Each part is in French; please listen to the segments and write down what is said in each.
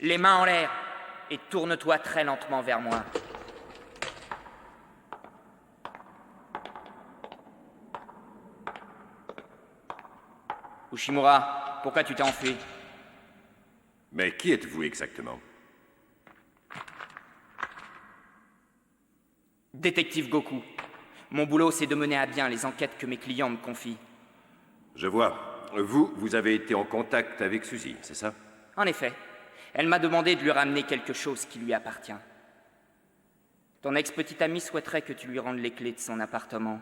Les mains en l'air, et tourne-toi très lentement vers moi. Ushimura, pourquoi tu t'es enfui? Mais qui êtes-vous exactement? Détective Goku. Mon boulot, c'est de mener à bien les enquêtes que mes clients me confient. Je vois. Vous avez été en contact avec Suzy, c'est ça? En effet, elle m'a demandé de lui ramener quelque chose qui lui appartient. Ton ex-petite amie souhaiterait que tu lui rendes les clés de son appartement.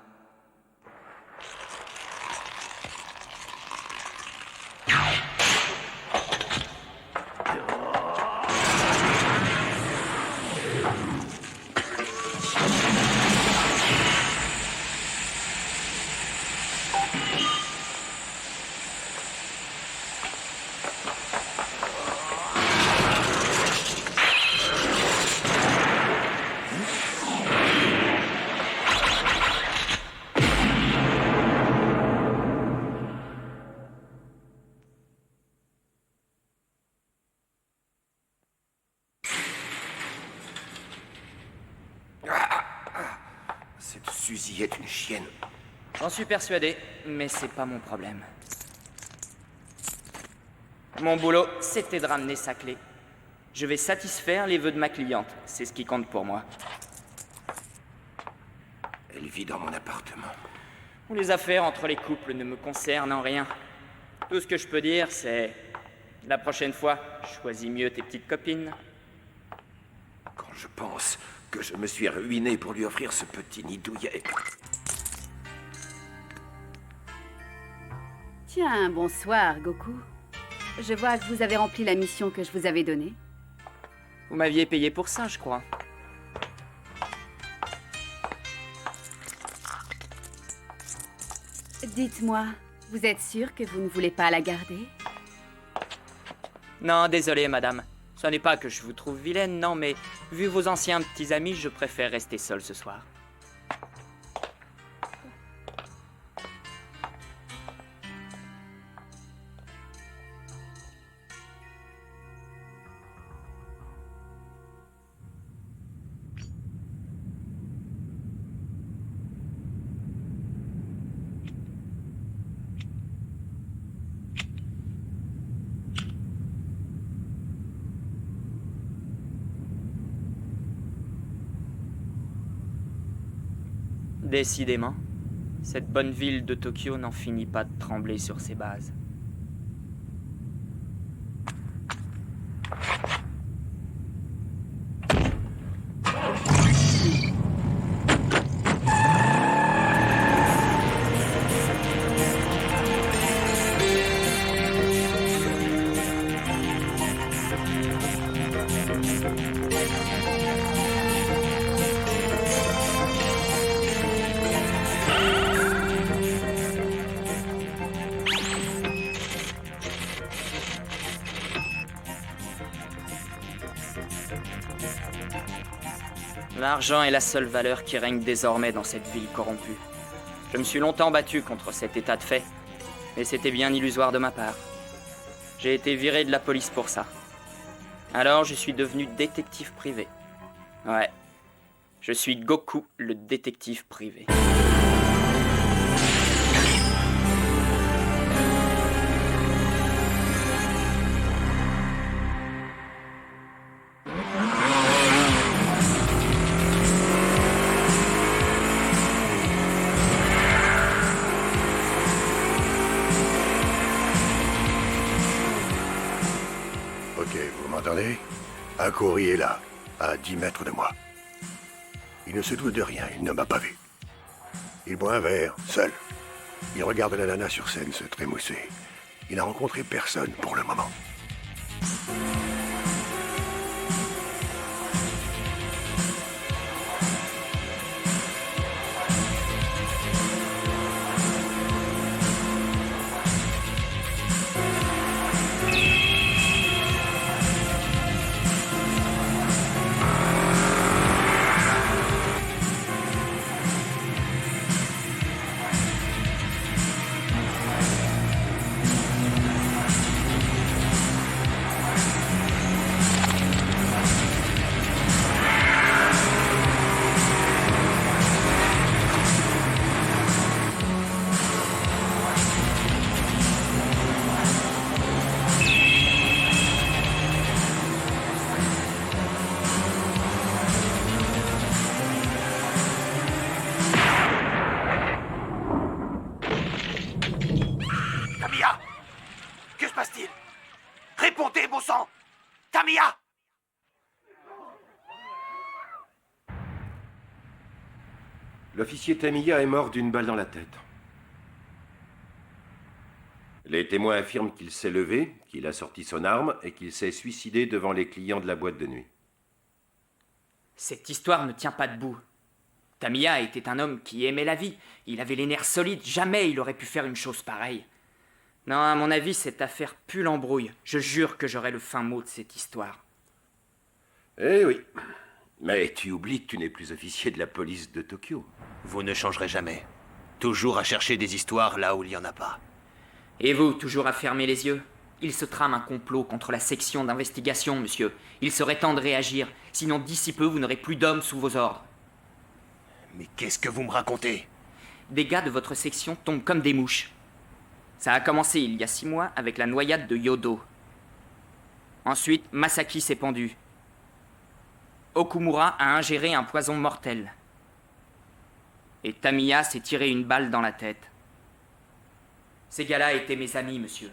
Cette Suzy est une chienne. J'en suis persuadé, mais c'est pas mon problème. Mon boulot, c'était de ramener sa clé. Je vais satisfaire les vœux de ma cliente, c'est ce qui compte pour moi. Elle vit dans mon appartement. Les affaires entre les couples ne me concernent en rien. Tout ce que je peux dire, c'est... La prochaine fois, choisis mieux tes petites copines. Quand je pense que je me suis ruiné pour lui offrir ce petit nid douillet. Tiens, bonsoir, Goku. Je vois que vous avez rempli la mission que je vous avais donnée. Vous m'aviez payé pour ça, je crois. Dites-moi, vous êtes sûr que vous ne voulez pas la garder? Non, désolé, madame. Ce n'est pas que je vous trouve vilaine, non, mais vu vos anciens petits amis, je préfère rester seul ce soir. Décidément, cette bonne ville de Tokyo n'en finit pas de trembler sur ses bases. L'argent est la seule valeur qui règne désormais dans cette ville corrompue. Je me suis longtemps battu contre cet état de fait, mais c'était bien illusoire de ma part. J'ai été viré de la police pour ça. Alors je suis devenu détective privé. Ouais, je suis Goku, le détective privé. Ok, vous m'entendez? Akori est là, à 10 mètres de moi. Il ne se doute de rien, il ne m'a pas vu. Il boit un verre, seul. Il regarde la nana sur scène se trémousser. Il n'a rencontré personne pour le moment. Tamiya! Que se passe-t-il? Répondez, bon sang! Tamiya! L'officier Tamiya est mort d'une balle dans la tête. Les témoins affirment qu'il s'est levé, qu'il a sorti son arme et qu'il s'est suicidé devant les clients de la boîte de nuit. Cette histoire ne tient pas debout. Tamiya était un homme qui aimait la vie. Il avait les nerfs solides. Jamais il aurait pu faire une chose pareille. Non, à mon avis, cette affaire pue l'embrouille. Je jure que j'aurai le fin mot de cette histoire. Eh oui. Mais tu oublies que tu n'es plus officier de la police de Tokyo. Vous ne changerez jamais. Toujours à chercher des histoires là où il n'y en a pas. Et vous, toujours à fermer les yeux? Il se trame un complot contre la section d'investigation, monsieur. Il serait temps de réagir. Sinon, d'ici peu, vous n'aurez plus d'hommes sous vos ordres. Mais qu'est-ce que vous me racontez? Des gars de votre section tombent comme des mouches. Ça a commencé il y a 6 mois avec la noyade de Yodo. Ensuite, Masaki s'est pendu. Okumura a ingéré un poison mortel. Et Tamiya s'est tiré une balle dans la tête. Ces gars-là étaient mes amis, monsieur.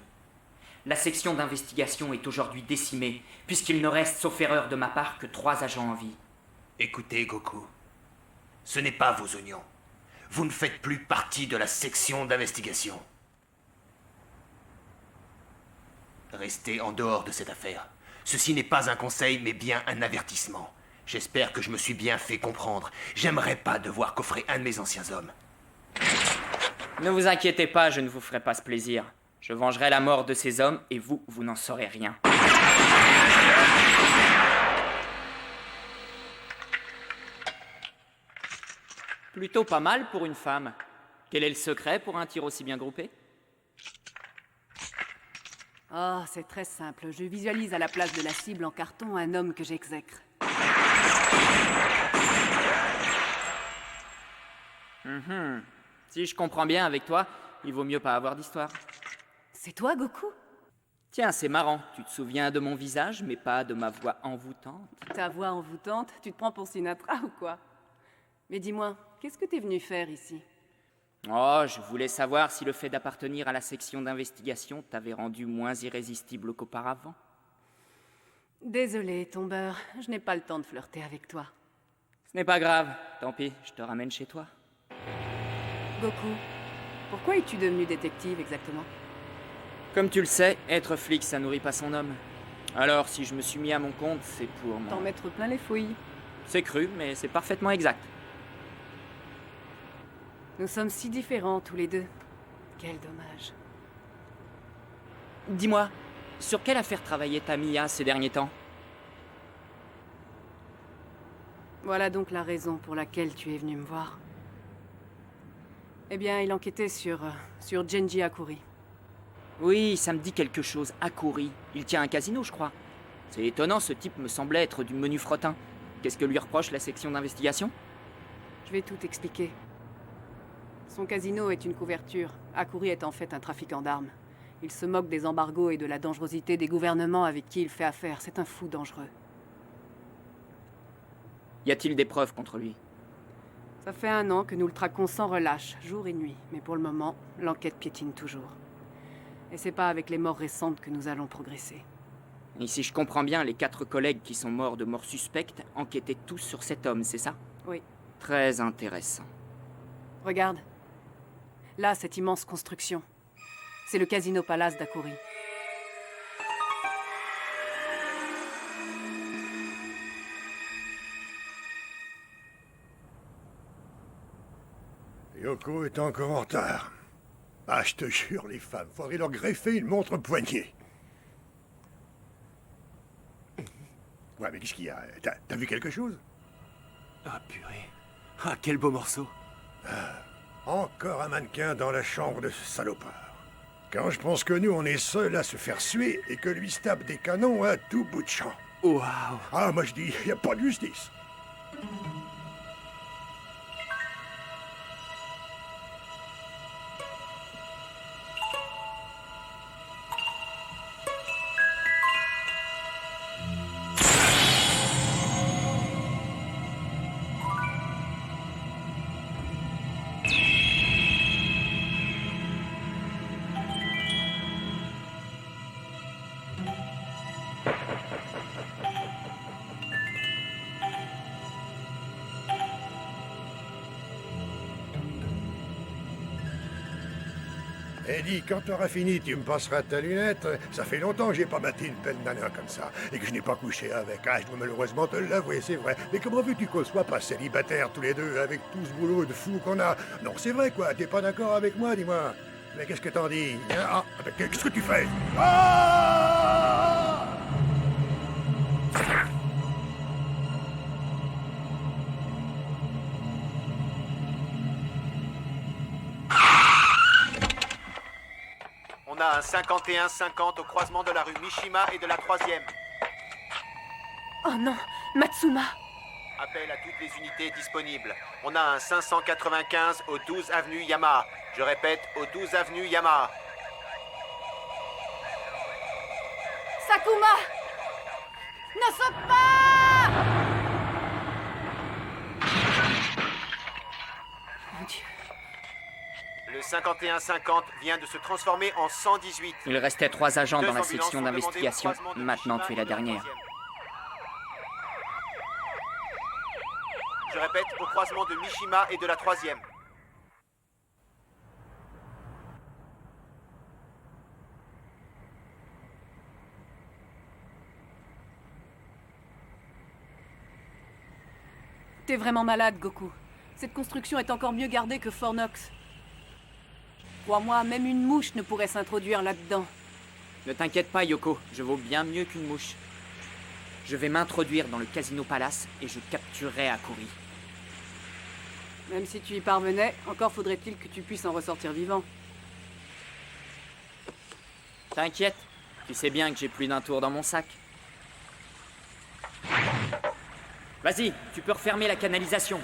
La section d'investigation est aujourd'hui décimée, puisqu'il ne reste, sauf erreur de ma part, que 3 agents en vie. Écoutez, Goku. Ce n'est pas vos oignons. Vous ne faites plus partie de la section d'investigation. Restez en dehors de cette affaire. Ceci n'est pas un conseil, mais bien un avertissement. J'espère que je me suis bien fait comprendre. J'aimerais pas devoir coffrer un de mes anciens hommes. Ne vous inquiétez pas, je ne vous ferai pas ce plaisir. Je vengerai la mort de ces hommes, et vous, vous n'en saurez rien. Plutôt pas mal pour une femme. Quel est le secret pour un tir aussi bien groupé? Oh, c'est très simple. Je visualise à la place de la cible en carton un homme que j'exècre. Si je comprends bien avec toi, il vaut mieux pas avoir d'histoire. C'est toi, Goku? Tiens, c'est marrant. Tu te souviens de mon visage, mais pas de ma voix envoûtante. Ta voix envoûtante, tu te prends pour Sinatra ou quoi? Mais dis-moi, qu'est-ce que t'es venu faire ici? Oh, je voulais savoir si le fait d'appartenir à la section d'investigation t'avait rendu moins irrésistible qu'auparavant. Désolé, tombeur, je n'ai pas le temps de flirter avec toi. Ce n'est pas grave. Tant pis, je te ramène chez toi. Goku, pourquoi es-tu devenu détective exactement? Comme tu le sais, être flic, ça nourrit pas son homme. Alors, si je me suis mis à mon compte, c'est pour T'en mettre plein les fouilles. C'est cru, mais c'est parfaitement exact. Nous sommes si différents tous les deux. Quel dommage. Dis-moi, sur quelle affaire travaillait Tamiya ces derniers temps? Voilà donc la raison pour laquelle tu es venu me voir. Eh bien, il enquêtait sur Genji Akuri. Oui, ça me dit quelque chose. Akuri. Il tient un casino, je crois. C'est étonnant, ce type me semblait être du menu fretin. Qu'est-ce que lui reproche la section d'investigation? Je vais tout expliquer. Son casino est une couverture. Akuri est en fait un trafiquant d'armes. Il se moque des embargos et de la dangerosité des gouvernements avec qui il fait affaire. C'est un fou dangereux. Y a-t-il des preuves contre lui? Ça fait 1 an que nous le traquons sans relâche, jour et nuit. Mais pour le moment, l'enquête piétine toujours. Et c'est pas avec les morts récentes que nous allons progresser. Et si je comprends bien, les 4 collègues qui sont morts de mort suspecte enquêtaient tous sur cet homme, c'est ça? Oui. Très intéressant. Regarde. Là, cette immense construction. C'est le Casino Palace d'Akuri. Yoko est encore en retard. Ah, je te jure, les femmes, faudrait leur greffer une montre poignée. Ouais, mais qu'est-ce qu'il y a? T'as vu quelque chose? Ah, purée. Ah, quel beau morceau. Encore un mannequin dans la chambre de ce salopard. Quand je pense que nous, on est seuls à se faire suer et que lui se tape des canons à tout bout de champ. Waouh. Ah, moi je dis, y a pas de justice. Eddie, quand t'auras fini, tu me passeras ta lunette. Ça fait longtemps que j'ai pas battu une belle nana comme ça, et que je n'ai pas couché avec. Ah, je dois malheureusement te l'avouer, c'est vrai. Mais comment veux-tu qu'on soit pas célibataires tous les deux, avec tout ce boulot de fou qu'on a? Non, c'est vrai, quoi. T'es pas d'accord avec moi, dis-moi. Mais qu'est-ce que t'en dis? Ah, qu'est-ce que tu fais? Ah! On a un 51-50 au croisement de la rue Mishima et de la 3e. Oh non, Matsuma! Appel à toutes les unités disponibles. On a un 595 au 12 avenue Yamaha. Je répète, au 12 avenue Yamaha. Sakuma! Ne saute pas! Mon Dieu. Le 51-50 vient de se transformer en 118. Il restait 3 agents dans la Deux section ambulances sont demandées au d'investigation. croisement de Maintenant, Mishima tu es et la de dernière. 3e. Je répète, au croisement de Mishima et de la 3e. T'es vraiment malade, Goku. Cette construction est encore mieux gardée que Fort Knox. Crois-moi, même une mouche ne pourrait s'introduire là-dedans. Ne t'inquiète pas, Yoko. Je vaux bien mieux qu'une mouche. Je vais m'introduire dans le Casino Palace et je capturerai Akuri. Même si tu y parvenais, encore faudrait-il que tu puisses en ressortir vivant. T'inquiète. Tu sais bien que j'ai plus d'un tour dans mon sac. Vas-y, tu peux refermer la canalisation.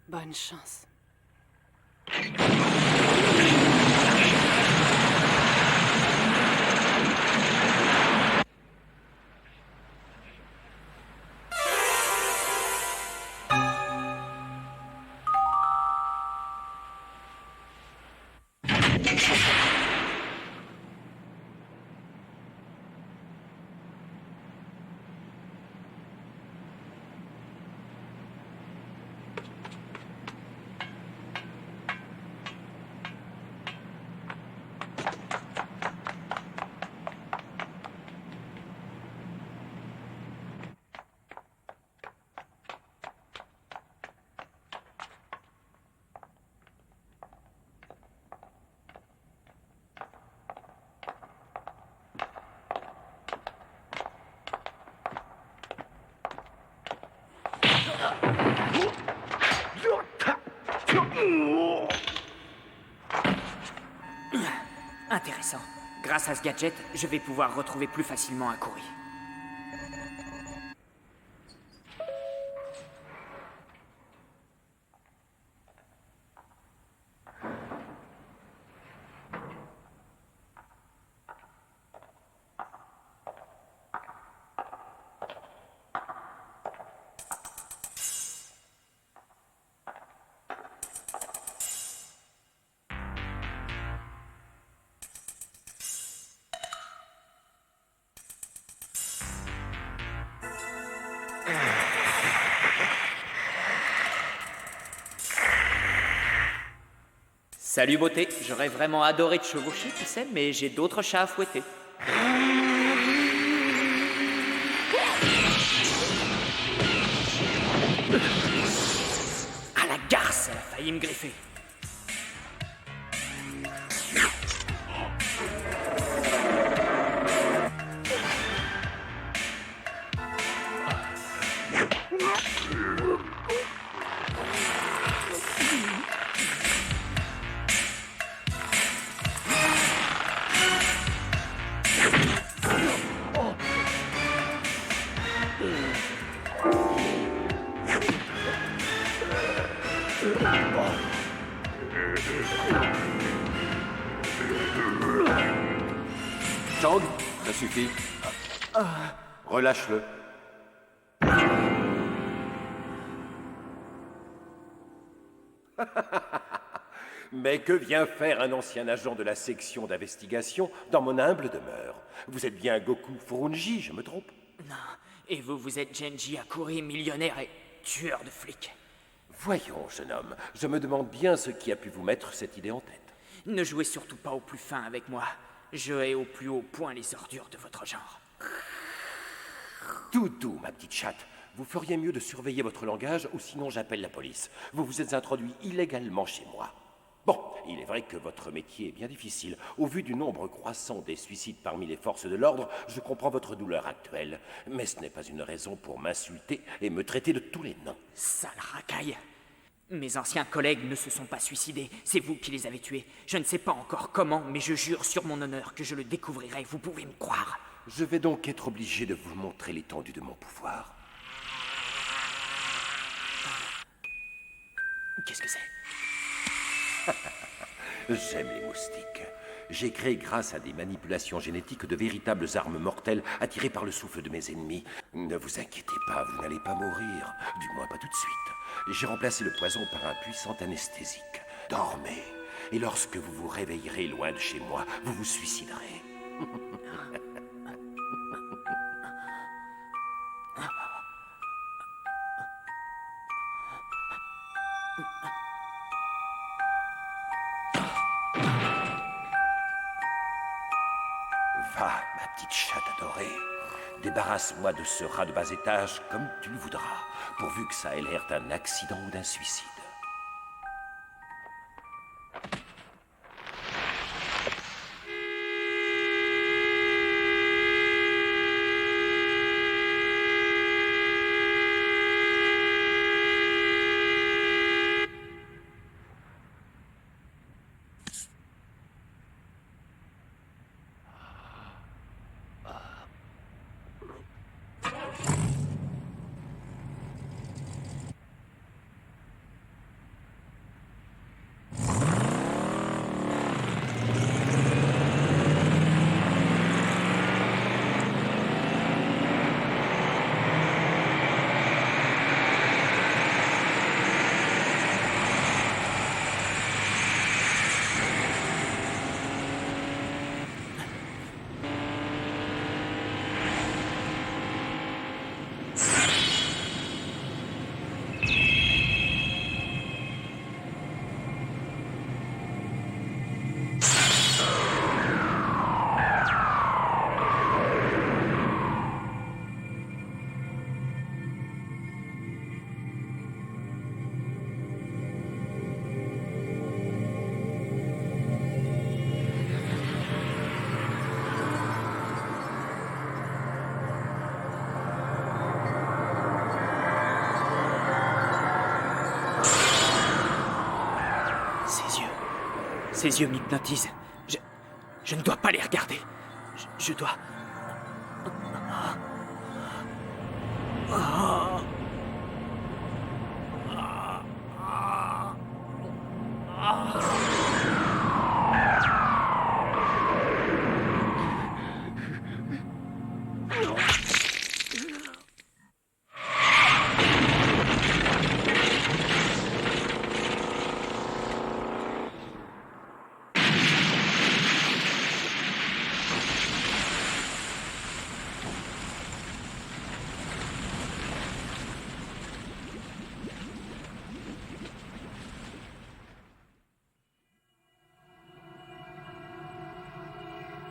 Bonne chance. Intéressant. Grâce à ce gadget, je vais pouvoir retrouver plus facilement Akuri. Salut beauté, j'aurais vraiment adoré te chevaucher, tu sais, mais j'ai d'autres chats à fouetter. À la garce, elle a failli me griffer. Chang, ça suffit. Relâche-le. Mais que vient faire un ancien agent de la section d'investigation dans mon humble demeure? Vous êtes bien Goku Furunji, je me trompe? Non. Et vous, vous êtes Genji Akuri, millionnaire et tueur de flics. Voyons, jeune homme, je me demande bien ce qui a pu vous mettre cette idée en tête. Ne jouez surtout pas au plus fin avec moi. Je hais au plus haut point les ordures de votre genre. Tout doux, ma petite chatte. Vous feriez mieux de surveiller votre langage ou sinon j'appelle la police. Vous vous êtes introduit illégalement chez moi. Bon, il est vrai que votre métier est bien difficile. Au vu du nombre croissant des suicides parmi les forces de l'ordre, je comprends votre douleur actuelle. Mais ce n'est pas une raison pour m'insulter et me traiter de tous les noms. Sale racaille. Mes anciens collègues ne se sont pas suicidés, c'est vous qui les avez tués. Je ne sais pas encore comment, mais je jure sur mon honneur que je le découvrirai, vous pouvez me croire. Je vais donc être obligé de vous montrer l'étendue de mon pouvoir. Qu'est-ce que c'est? J'aime les moustiques. J'ai créé grâce à des manipulations génétiques de véritables armes mortelles attirées par le souffle de mes ennemis. Ne vous inquiétez pas, vous n'allez pas mourir. Du moins pas tout de suite. J'ai remplacé le poison par un puissant anesthésique. Dormez. Et lorsque vous vous réveillerez loin de chez moi, vous vous suiciderez. Va, ma petite chatte adorée. Débarrasse-moi de ce rat de bas étage comme tu le voudras, pourvu que ça ait l'air d'un accident ou d'un suicide. Ses yeux m'hypnotisent. Je ne dois pas les regarder. Je dois...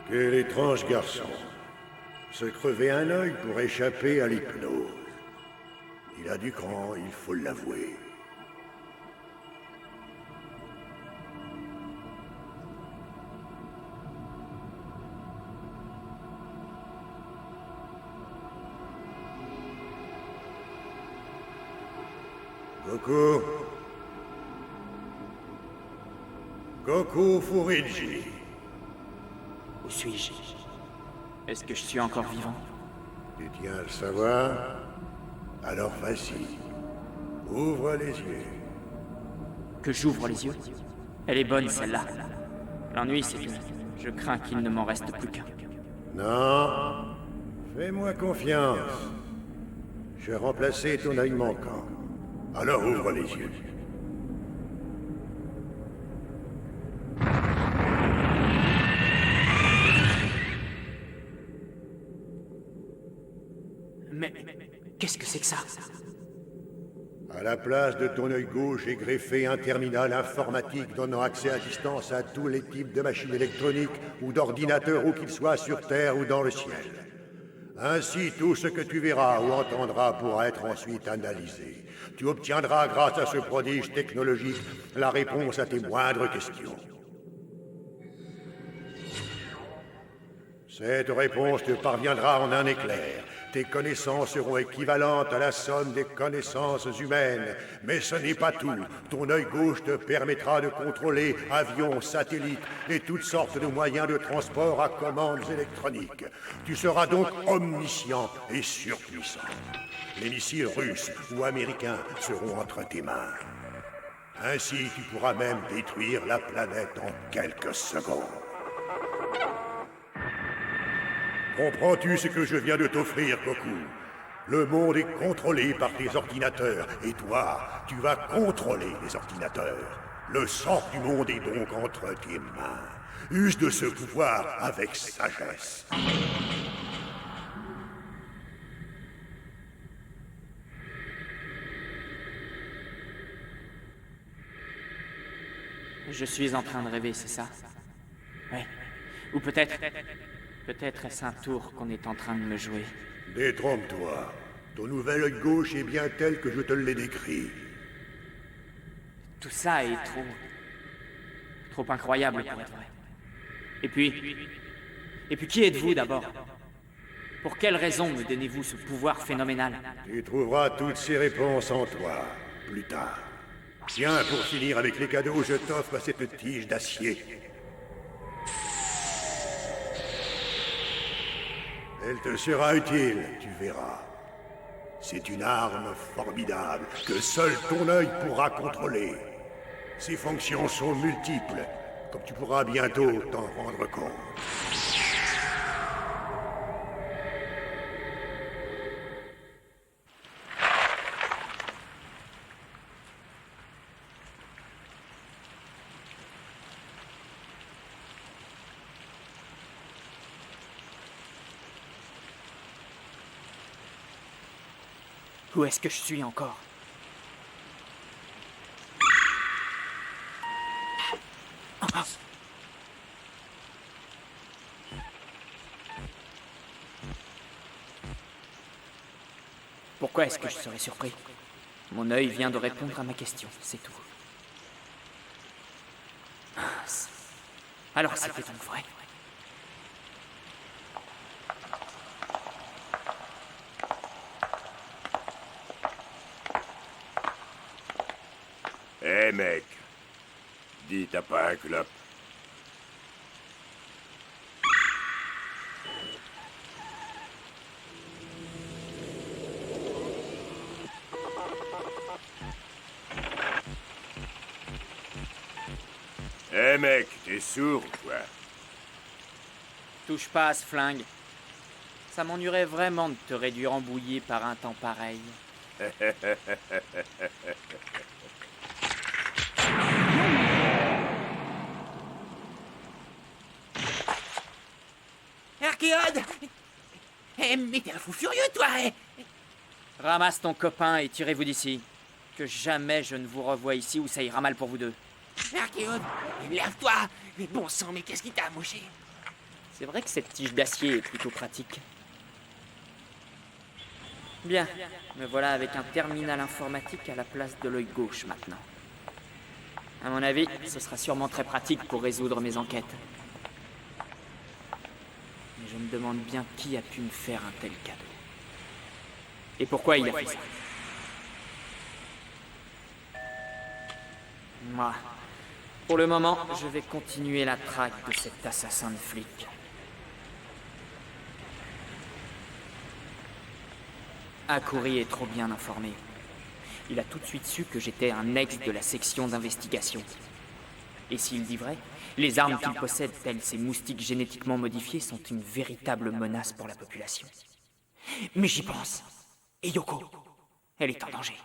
Quel étrange garçon. Se crever un œil pour échapper à l'hypnose. Il a du cran, il faut l'avouer. Goku. Goku Furunji. Où suis-je? Est-ce que je suis encore vivant? Tu tiens à le savoir? Alors vas-y. Ouvre les yeux. Que j'ouvre les yeux? Elle est bonne, celle-là. L'ennui, c'est que je crains qu'il ne m'en reste plus qu'un. Non. Fais-moi confiance. Je vais remplacer ton œil manquant. Alors ouvre les yeux. Mais qu'est-ce que c'est que ça? À la place de ton œil gauche est greffé un terminal informatique donnant accès à distance à tous les types de machines électroniques ou d'ordinateurs où qu'ils soient sur Terre ou dans le ciel. Ainsi, tout ce que tu verras ou entendras pourra être ensuite analysé. Tu obtiendras, grâce à ce prodige technologique, la réponse à tes moindres questions. Cette réponse te parviendra en un éclair. Tes connaissances seront équivalentes à la somme des connaissances humaines. Mais ce n'est pas tout. Ton œil gauche te permettra de contrôler avions, satellites et toutes sortes de moyens de transport à commandes électroniques. Tu seras donc omniscient et surpuissant. Les missiles russes ou américains seront entre tes mains. Ainsi, tu pourras même détruire la planète en quelques secondes. Comprends-tu ce que je viens de t'offrir, Goku? Le monde est contrôlé par tes ordinateurs, et toi, tu vas contrôler les ordinateurs. Le sort du monde est donc entre tes mains. Use de ce pouvoir avec sagesse. Je suis en train de rêver, c'est ça? Ouais. Ou peut-être est-ce un tour qu'on est en train de me jouer. Détrompe-toi. Ton nouvel œil gauche est bien tel que je te l'ai décrit. Tout ça est trop incroyable pour être vrai. Et puis qui êtes-vous d'abord? Pour quelle raison me donnez-vous ce pouvoir phénoménal? Tu trouveras toutes ces réponses en toi, plus tard. Tiens, pour finir avec les cadeaux, je t'offre cette tige d'acier. Elle te sera utile, tu verras. C'est une arme formidable que seul ton œil pourra contrôler. Ses fonctions sont multiples, comme tu pourras bientôt t'en rendre compte. Où est-ce que je suis encore? Ah. Pourquoi est-ce que je serais surpris? Mon œil vient de répondre à ma question, c'est tout. Mince. Alors c'était donc vrai. Hé mec, dis t'as pas un clope? Hé mec, t'es sourd ou quoi? Touche pas à ce flingue. Ça m'ennuierait vraiment de te réduire en bouillie par un temps pareil. Archéode! Mais t'es un fou furieux, toi! Ramasse ton copain et tirez-vous d'ici. Que jamais je ne vous revoie ici où ça ira mal pour vous deux. Archéode, lève-toi! Mais bon sang, mais qu'est-ce qui t'a amoché? C'est vrai que cette tige d'acier est plutôt pratique. Bien, me voilà avec un terminal informatique à la place de l'œil gauche maintenant. À mon avis, ce sera sûrement très pratique pour résoudre mes enquêtes. Mais je me demande bien qui a pu me faire un tel cadeau. Et pourquoi il a fait ça. Moi, pour le moment, je vais continuer la traque de cet assassin de flic. Akuri est trop bien informé. Il a tout de suite su que j'étais un ex de la section d'investigation. Et s'il dit vrai, les armes qu'il possède, telles ces moustiques génétiquement modifiés, sont une véritable menace pour la population. Mais j'y pense. Et Yoko, elle est en danger.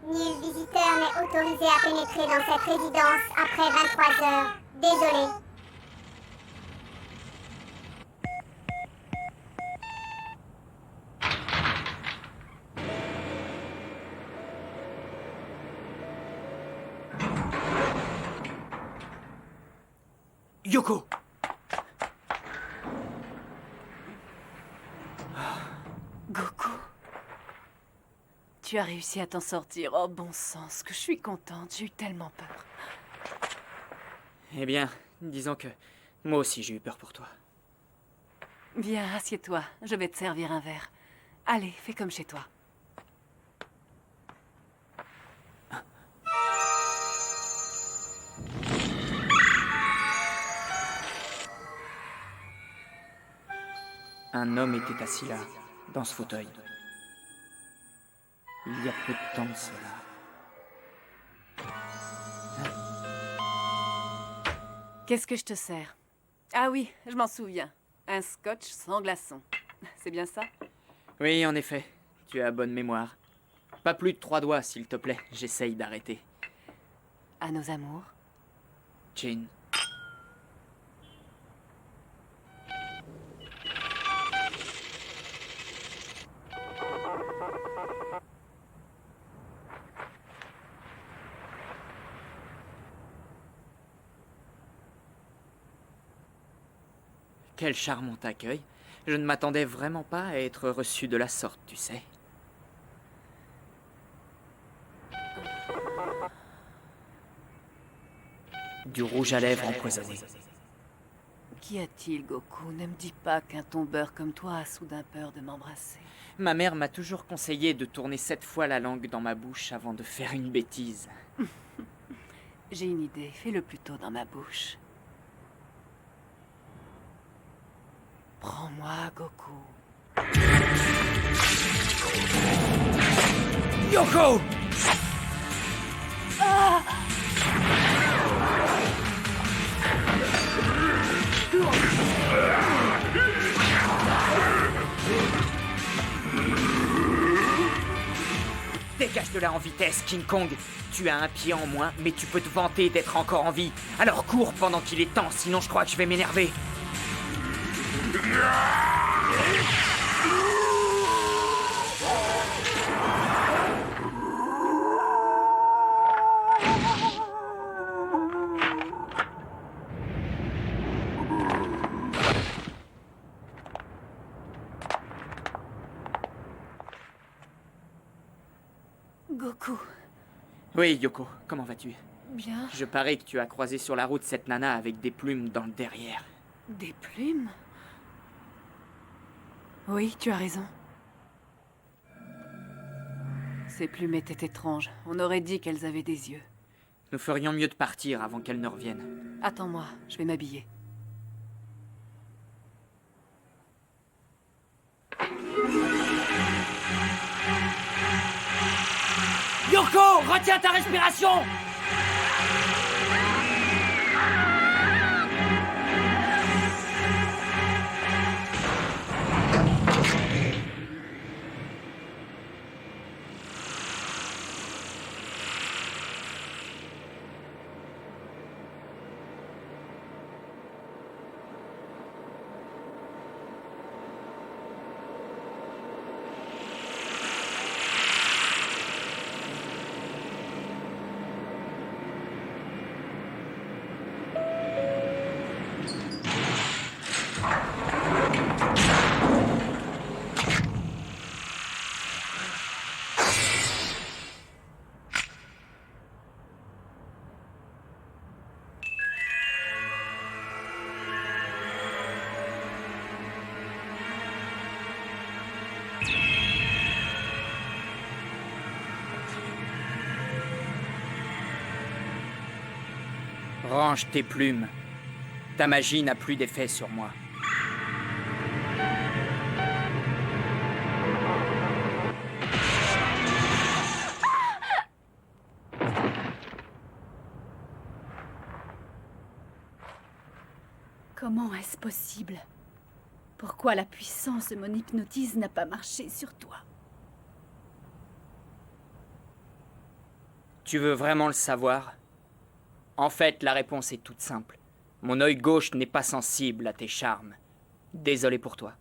Nul visiteur n'est autorisé à pénétrer dans cette résidence après 23 heures. Désolé. Yoko! Goku. Tu as réussi à t'en sortir. Oh, bon sens, que je suis contente. J'ai eu tellement peur. Eh bien, disons que moi aussi j'ai eu peur pour toi. Viens, assieds-toi. Je vais te servir un verre. Allez, fais comme chez toi. Un homme était assis là, dans ce fauteuil. Il y a peu de temps de cela. Qu'est-ce que je te sers? Ah oui, je m'en souviens. Un scotch sans glaçon. C'est bien ça? Oui, en effet, tu as bonne mémoire. Pas plus de 3 doigts, s'il te plaît, j'essaye d'arrêter. À nos amours. Jin. Quel charmant accueil. Je ne m'attendais vraiment pas à être reçu de la sorte, tu sais. Du rouge à lèvres empoisonné. Qu'y a-t-il, Goku? Ne me dis pas qu'un tombeur comme toi a soudain peur de m'embrasser. Ma mère m'a toujours conseillé de tourner 7 fois la langue dans ma bouche avant de faire une bêtise. J'ai une idée. Fais-le plutôt dans ma bouche. Prends-moi, Goku. Yoko! Dégage de là en vitesse, King Kong. Tu as un pied en moins, mais tu peux te vanter d'être encore en vie. Alors cours pendant qu'il est temps, sinon je crois que je vais m'énerver. Goku. Oui, Yoko, comment vas-tu? Bien. Je parie que tu as croisé sur la route cette nana avec des plumes dans le derrière. Des plumes? Oui, tu as raison. Ces plumes étaient étranges. On aurait dit qu'elles avaient des yeux. Nous ferions mieux de partir avant qu'elle ne revienne. Attends-moi, je vais m'habiller. Yoko, retiens ta respiration! Range tes plumes. Ta magie n'a plus d'effet sur moi. Comment est-ce possible? Pourquoi la puissance de mon hypnotisme n'a pas marché sur toi? Tu veux vraiment le savoir? En fait, la réponse est toute simple. Mon œil gauche n'est pas sensible à tes charmes. Désolé pour toi.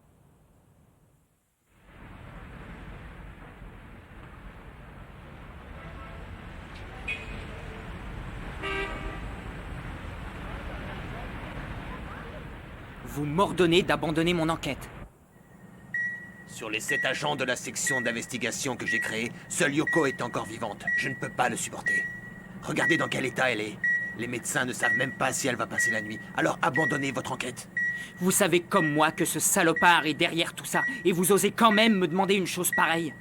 Vous m'ordonnez d'abandonner mon enquête. Sur les 7 agents de la section d'investigation que j'ai créée, seule Yoko est encore vivante. Je ne peux pas le supporter. Regardez dans quel état elle est. Les médecins ne savent même pas si elle va passer la nuit. Alors abandonnez votre enquête. Vous savez comme moi que ce salopard est derrière tout ça, et vous osez quand même me demander une chose pareille.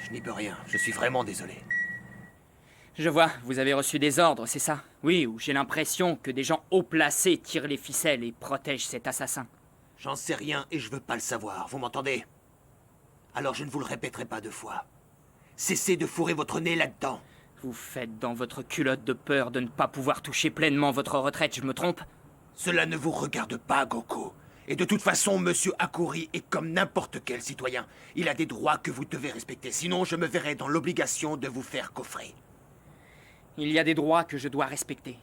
Je n'y peux rien. Je suis vraiment désolé. Je vois, vous avez reçu des ordres, c'est ça? Oui, ou j'ai l'impression que des gens haut placés tirent les ficelles et protègent cet assassin. J'en sais rien et je veux pas le savoir, vous m'entendez? Alors je ne vous le répéterai pas 2 fois. Cessez de fourrer votre nez là-dedans. Vous faites dans votre culotte de peur de ne pas pouvoir toucher pleinement votre retraite, je me trompe? Cela ne vous regarde pas, Goko. Et de toute façon, Monsieur Akuri est comme n'importe quel citoyen. Il a des droits que vous devez respecter, sinon je me verrai dans l'obligation de vous faire coffrer. Il y a des droits que je dois respecter.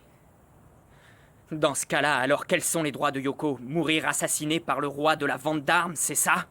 Dans ce cas-là, alors quels sont les droits de Yoko? Mourir assassiné par le roi de la vente d'armes, c'est ça?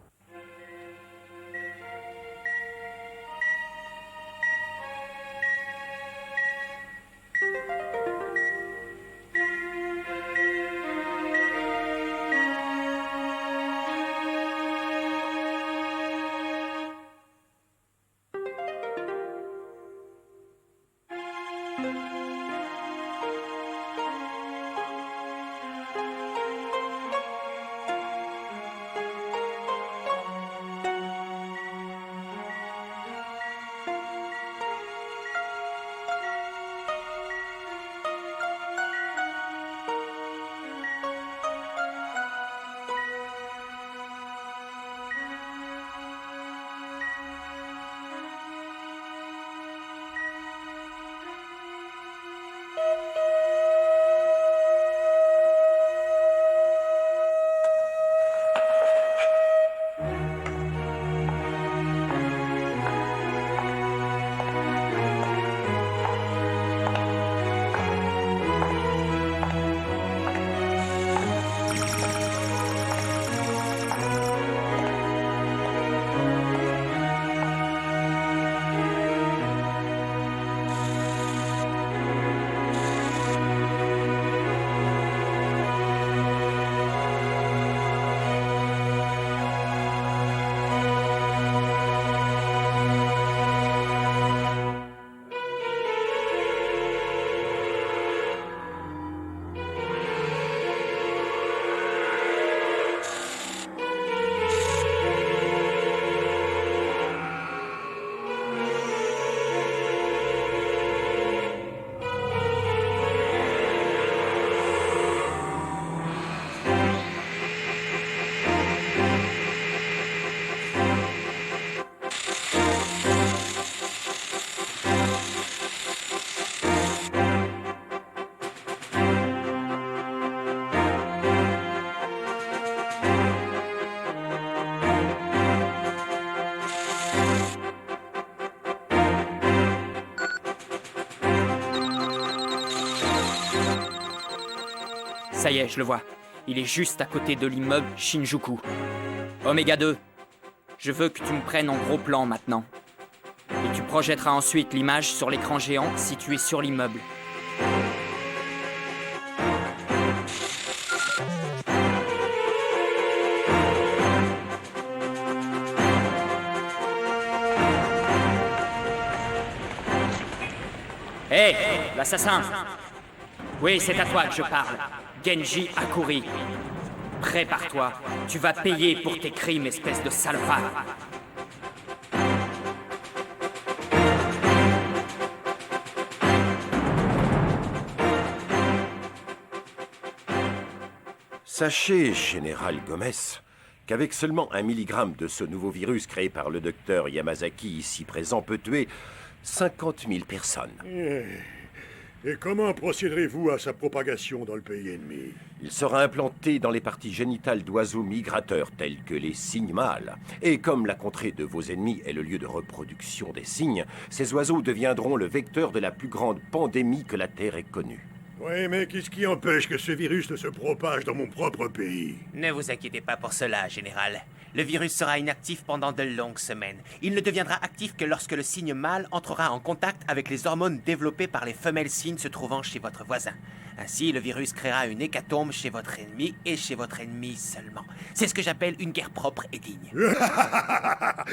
Ça y est, je le vois. Il est juste à côté de l'immeuble Shinjuku. Oméga 2, je veux que tu me prennes en gros plan maintenant. Et tu projetteras ensuite l'image sur l'écran géant situé sur l'immeuble. Hé, l'assassin! Oui, c'est à toi que je parle. Genji Akuri. Prépare-toi, tu vas payer pour tes crimes, espèce de salopard. Sachez, général Gomez, qu'avec seulement 1 milligramme de ce nouveau virus créé par le docteur Yamazaki ici présent peut tuer 50 000 personnes. Et comment procéderez-vous à sa propagation dans le pays ennemi? Il sera implanté dans les parties génitales d'oiseaux migrateurs tels que les cygnes mâles. Et comme la contrée de vos ennemis est le lieu de reproduction des cygnes, ces oiseaux deviendront le vecteur de la plus grande pandémie que la Terre ait connue. Oui, mais qu'est-ce qui empêche que ce virus ne se propage dans mon propre pays? Ne vous inquiétez pas pour cela, général. Le virus sera inactif pendant de longues semaines. Il ne deviendra actif que lorsque le cygne mâle entrera en contact avec les hormones développées par les femelles cygnes se trouvant chez votre voisin. Ainsi, le virus créera une hécatombe chez votre ennemi et chez votre ennemi seulement. C'est ce que j'appelle une guerre propre et digne.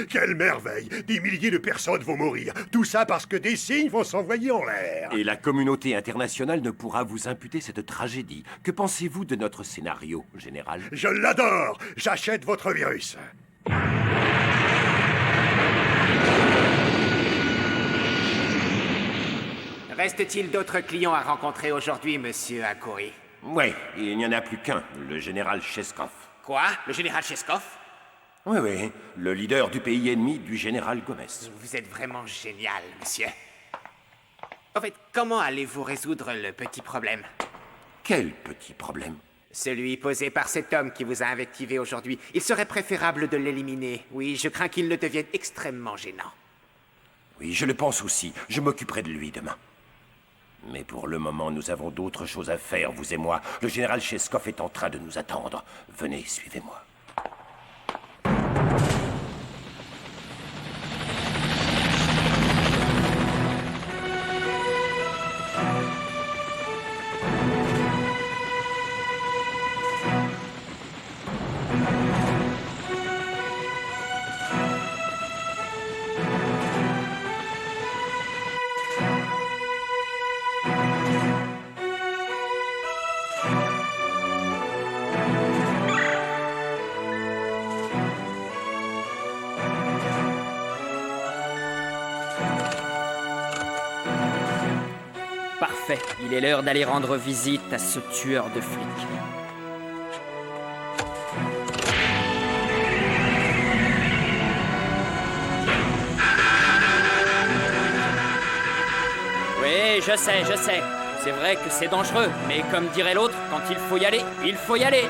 Quelle merveille! Des milliers de personnes vont mourir. Tout ça parce que des cygnes vont s'envoyer en l'air. Et la communauté internationale ne pourra vous imputer cette tragédie. Que pensez-vous de notre scénario, général? Je l'adore! J'achète votre virus. Reste-t-il d'autres clients à rencontrer aujourd'hui, monsieur Akuri? Oui, il n'y en a plus qu'un, le général Cheskov. Quoi? Le général Cheskov? Oui, oui, le leader du pays ennemi du général Gomez. Vous êtes vraiment génial, monsieur. En fait, comment allez-vous résoudre le petit problème? Quel petit problème? Celui posé par cet homme qui vous a invectivé aujourd'hui. Il serait préférable de l'éliminer. Oui, je crains qu'il ne devienne extrêmement gênant. Oui, je le pense aussi. Je m'occuperai de lui demain. Mais pour le moment, nous avons d'autres choses à faire, vous et moi. Le général Cheskov est en train de nous attendre. Venez, suivez-moi. Parfait, il est l'heure d'aller rendre visite à ce tueur de flics. Oui, je sais. C'est vrai que c'est dangereux, mais comme dirait l'autre, quand il faut y aller, il faut y aller.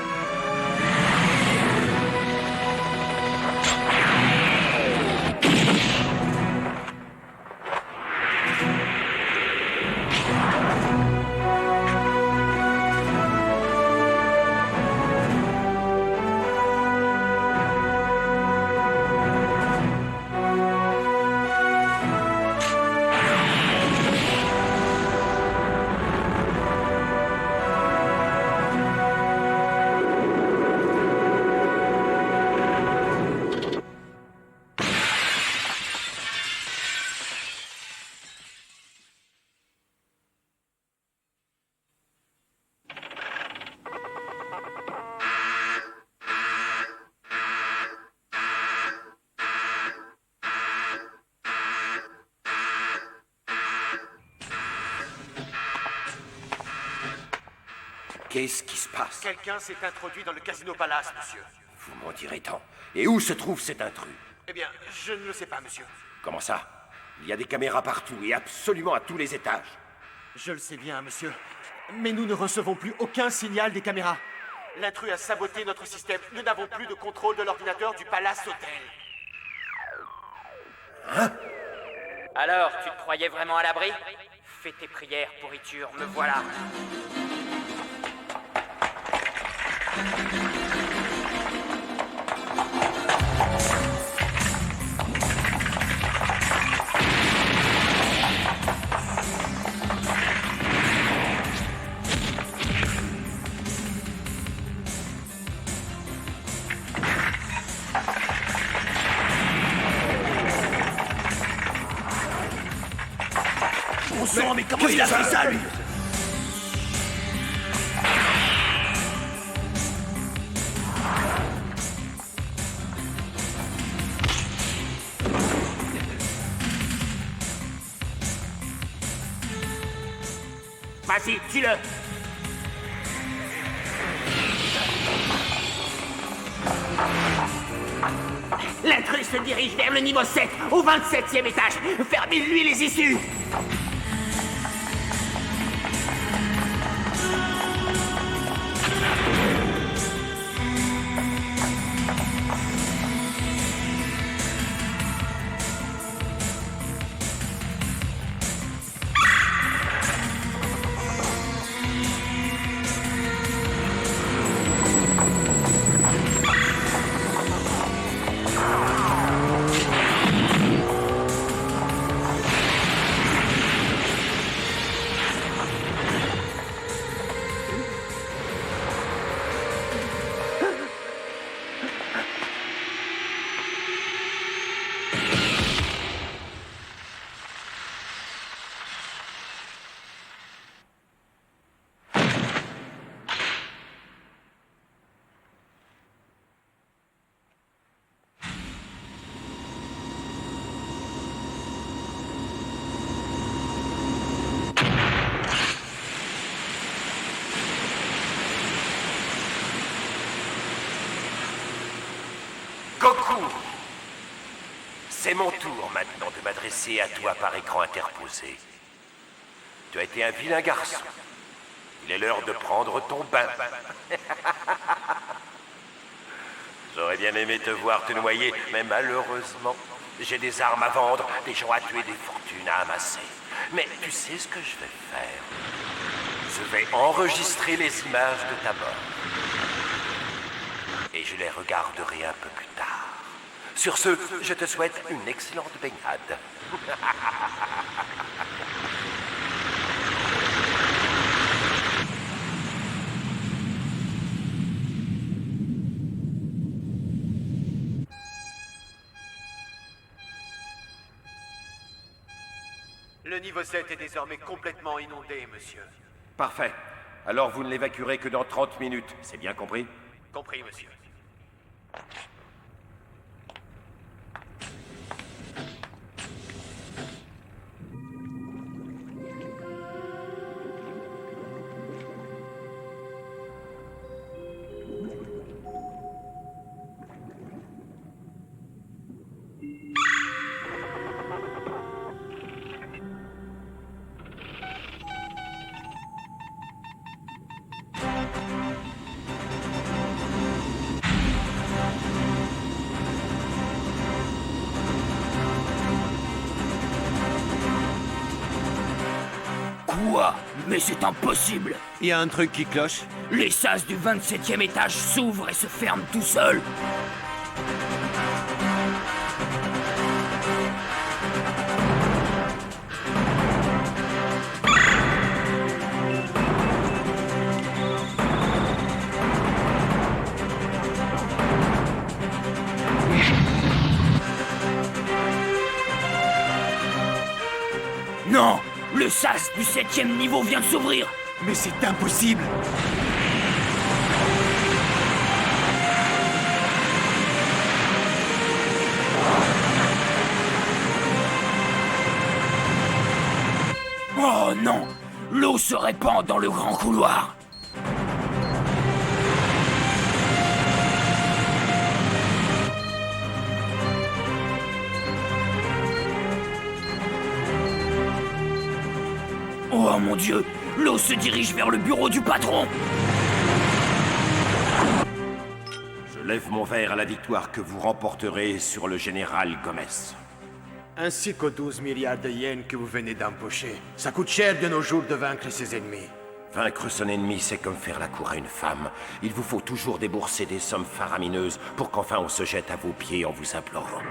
Qu'est-ce qui se passe? Quelqu'un s'est introduit dans le Casino Palace, monsieur. Vous m'en direz tant. Et où se trouve cet intrus? Eh bien, je ne le sais pas, monsieur. Comment ça? Il y a des caméras partout et absolument à tous les étages. Je le sais bien, monsieur. Mais nous ne recevons plus aucun signal des caméras. L'intrus a saboté notre système. Nous n'avons plus de contrôle de l'ordinateur du Palace Hotel. Hein? Alors, tu te croyais vraiment à l'abri? Fais tes prières, pourriture, me voilà. Bon sang, mais comment il a fait ça, lui? Vas-y, tue-le! se dirige vers le niveau 7, au 27e étage. Fermez-lui les issues. Goku! C'est mon tour maintenant de m'adresser à toi par écran interposé. Tu as été un vilain garçon. Il est l'heure de prendre ton bain. J'aurais bien aimé te voir te noyer, mais malheureusement, j'ai des armes à vendre, des gens à tuer, des fortunes à amasser. Mais tu sais ce que je vais faire? Je vais enregistrer les images de ta mort. Et je les regarderai un peu plus tard. Sur ce, je te souhaite une excellente baignade. Le niveau 7 est désormais complètement inondé, monsieur. Parfait. Alors vous ne l'évacuerez que dans 30 minutes, c'est bien compris? Compris, monsieur. Quoi? Mais c'est impossible! Il y a un truc qui cloche. Les sas du 27e étage s'ouvrent et se ferment tout seuls! Non! Le sas du 7e niveau vient de s'ouvrir! Mais c'est impossible! Oh non! L'eau se répand dans le grand couloir! Oh mon Dieu! L'eau se dirige vers le bureau du patron! Je lève mon verre à la victoire que vous remporterez sur le général Gomez. Ainsi qu'aux 12 milliards de yens que vous venez d'empocher. Ça coûte cher de nos jours de vaincre ses ennemis. Vaincre son ennemi, c'est comme faire la cour à une femme. Il vous faut toujours débourser des sommes faramineuses pour qu'enfin on se jette à vos pieds en vous implorant.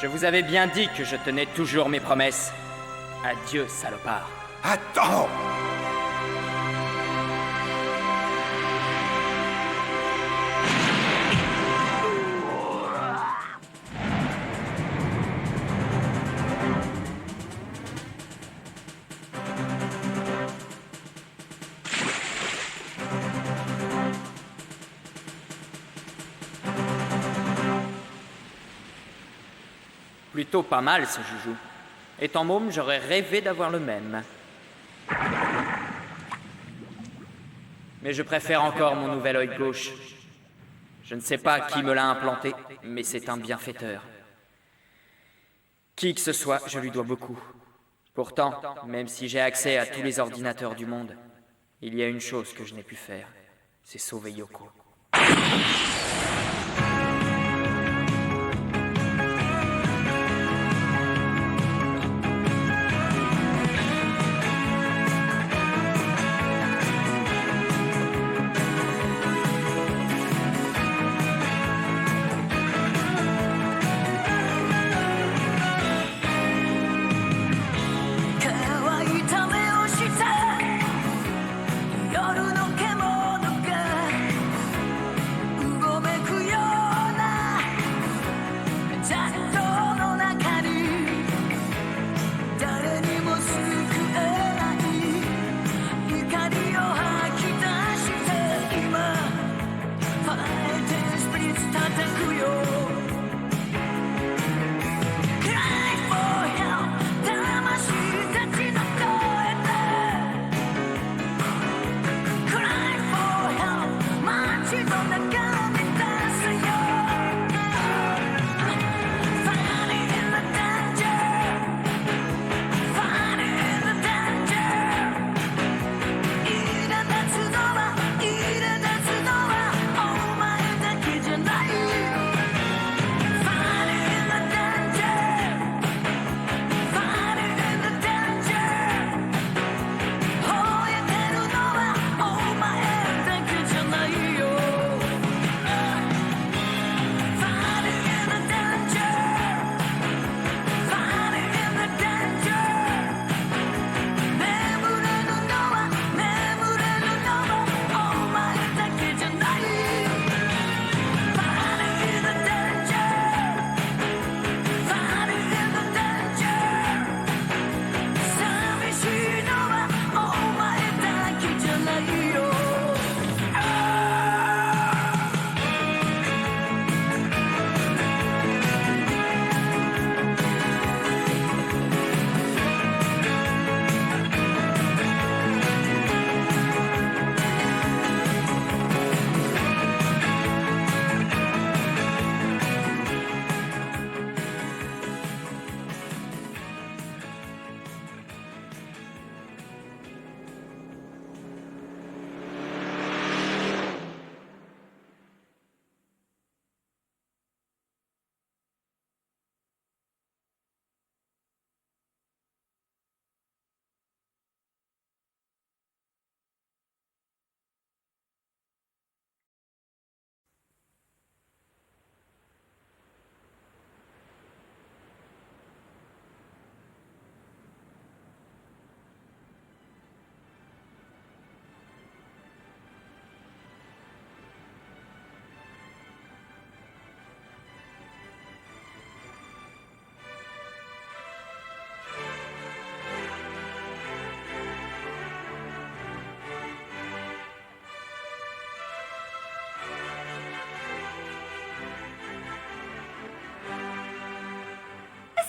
Je vous avais bien dit que je tenais toujours mes promesses. Adieu, salopard. Attends! Plutôt pas mal, ce joujou. Étant môme, j'aurais rêvé d'avoir le même. Mais je préfère encore mon nouvel œil gauche. Je ne sais pas qui me l'a implanté, mais c'est un bienfaiteur. Qui que ce soit, je lui dois beaucoup. Pourtant, même si j'ai accès à tous les ordinateurs du monde, il y a une chose que je n'ai pu faire, c'est sauver Yoko.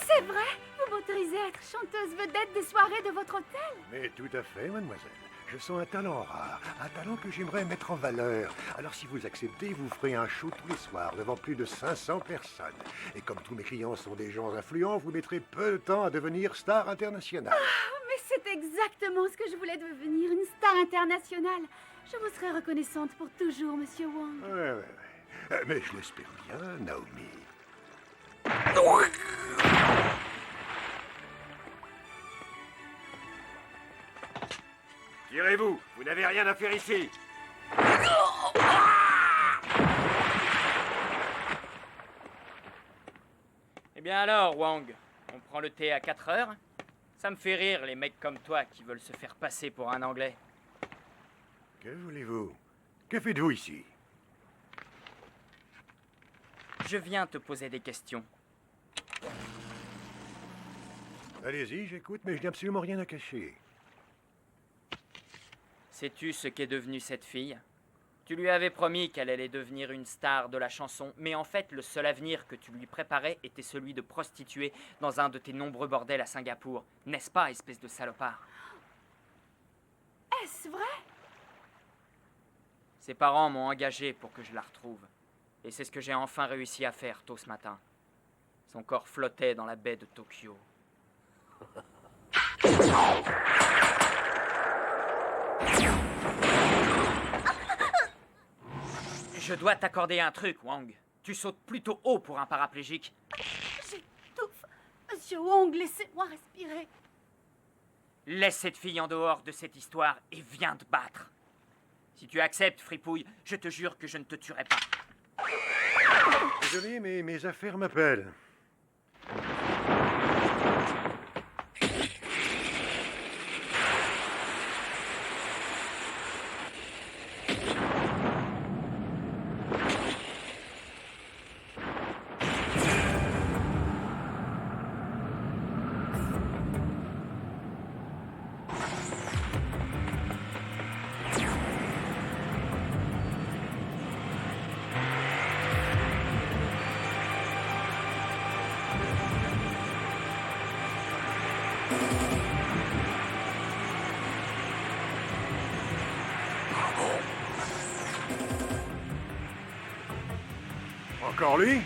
C'est vrai? Vous m'autorisez à être chanteuse vedette des soirées de votre hôtel? Mais tout à fait, mademoiselle. Je sens un talent rare, un talent que j'aimerais mettre en valeur. Alors si vous acceptez, vous ferez un show tous les soirs devant plus de 500 personnes. Et comme tous mes clients sont des gens influents, vous mettrez peu de temps à devenir star internationale. Ah, mais c'est exactement ce que je voulais devenir, une star internationale. Je vous serai reconnaissante pour toujours, Monsieur Wang. Ouais. Mais je l'espère bien, Naomi. Tirez-vous, vous n'avez rien à faire ici. Eh bien alors, Wang, on prend le thé à 4 heures? Ça me fait rire, les mecs comme toi qui veulent se faire passer pour un Anglais. Que voulez-vous? Que faites-vous ici? Je viens te poser des questions. Allez-y, j'écoute, mais je n'ai absolument rien à cacher. Sais-tu ce qu'est devenue cette fille? Tu lui avais promis qu'elle allait devenir une star de la chanson, mais en fait, le seul avenir que tu lui préparais était celui de prostituée dans un de tes nombreux bordels à Singapour. N'est-ce pas, espèce de salopard? Est-ce vrai? Ses parents m'ont engagé pour que je la retrouve. Et c'est ce que j'ai enfin réussi à faire tôt ce matin. Son corps flottait dans la baie de Tokyo. Je dois t'accorder un truc, Wang. Tu sautes plutôt haut pour un paraplégique. J'étouffe. Monsieur Wong, laissez-moi respirer. Laisse cette fille en dehors de cette histoire et viens te battre. Si tu acceptes, fripouille, je te jure que je ne te tuerai pas. Désolé, mais mes affaires m'appellent. Encore lui?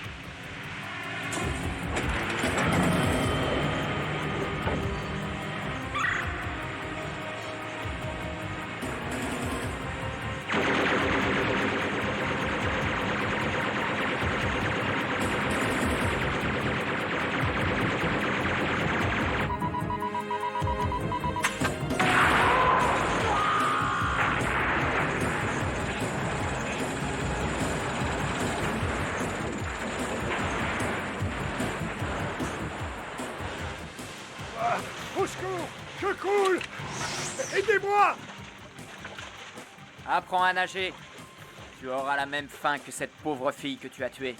Au secours! Je coule! Aidez-moi! Apprends à nager. Tu auras la même fin que cette pauvre fille que tu as tuée.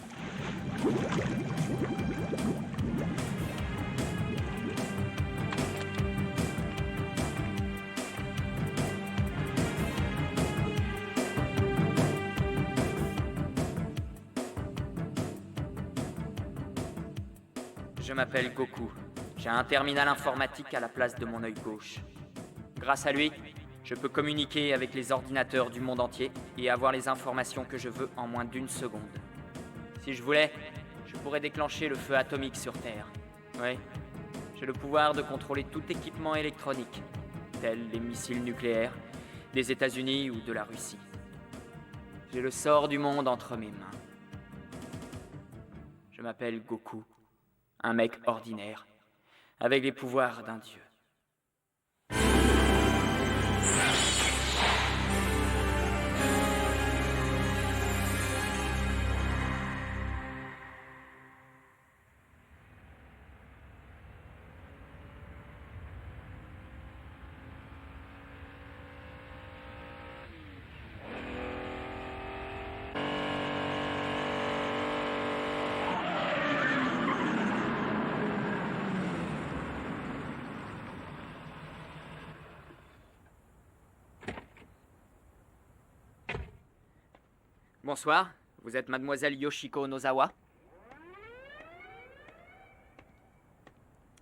Je m'appelle Goku. J'ai un terminal informatique à la place de mon œil gauche. Grâce à lui, je peux communiquer avec les ordinateurs du monde entier et avoir les informations que je veux en moins d'1 seconde. Si je voulais, je pourrais déclencher le feu atomique sur Terre. Oui, j'ai le pouvoir de contrôler tout équipement électronique, tels les missiles nucléaires, des États-Unis ou de la Russie. J'ai le sort du monde entre mes mains. Je m'appelle Goku, un mec ordinaire, avec les pouvoirs d'un dieu. Bonsoir, vous êtes mademoiselle Yoshiko Nozawa?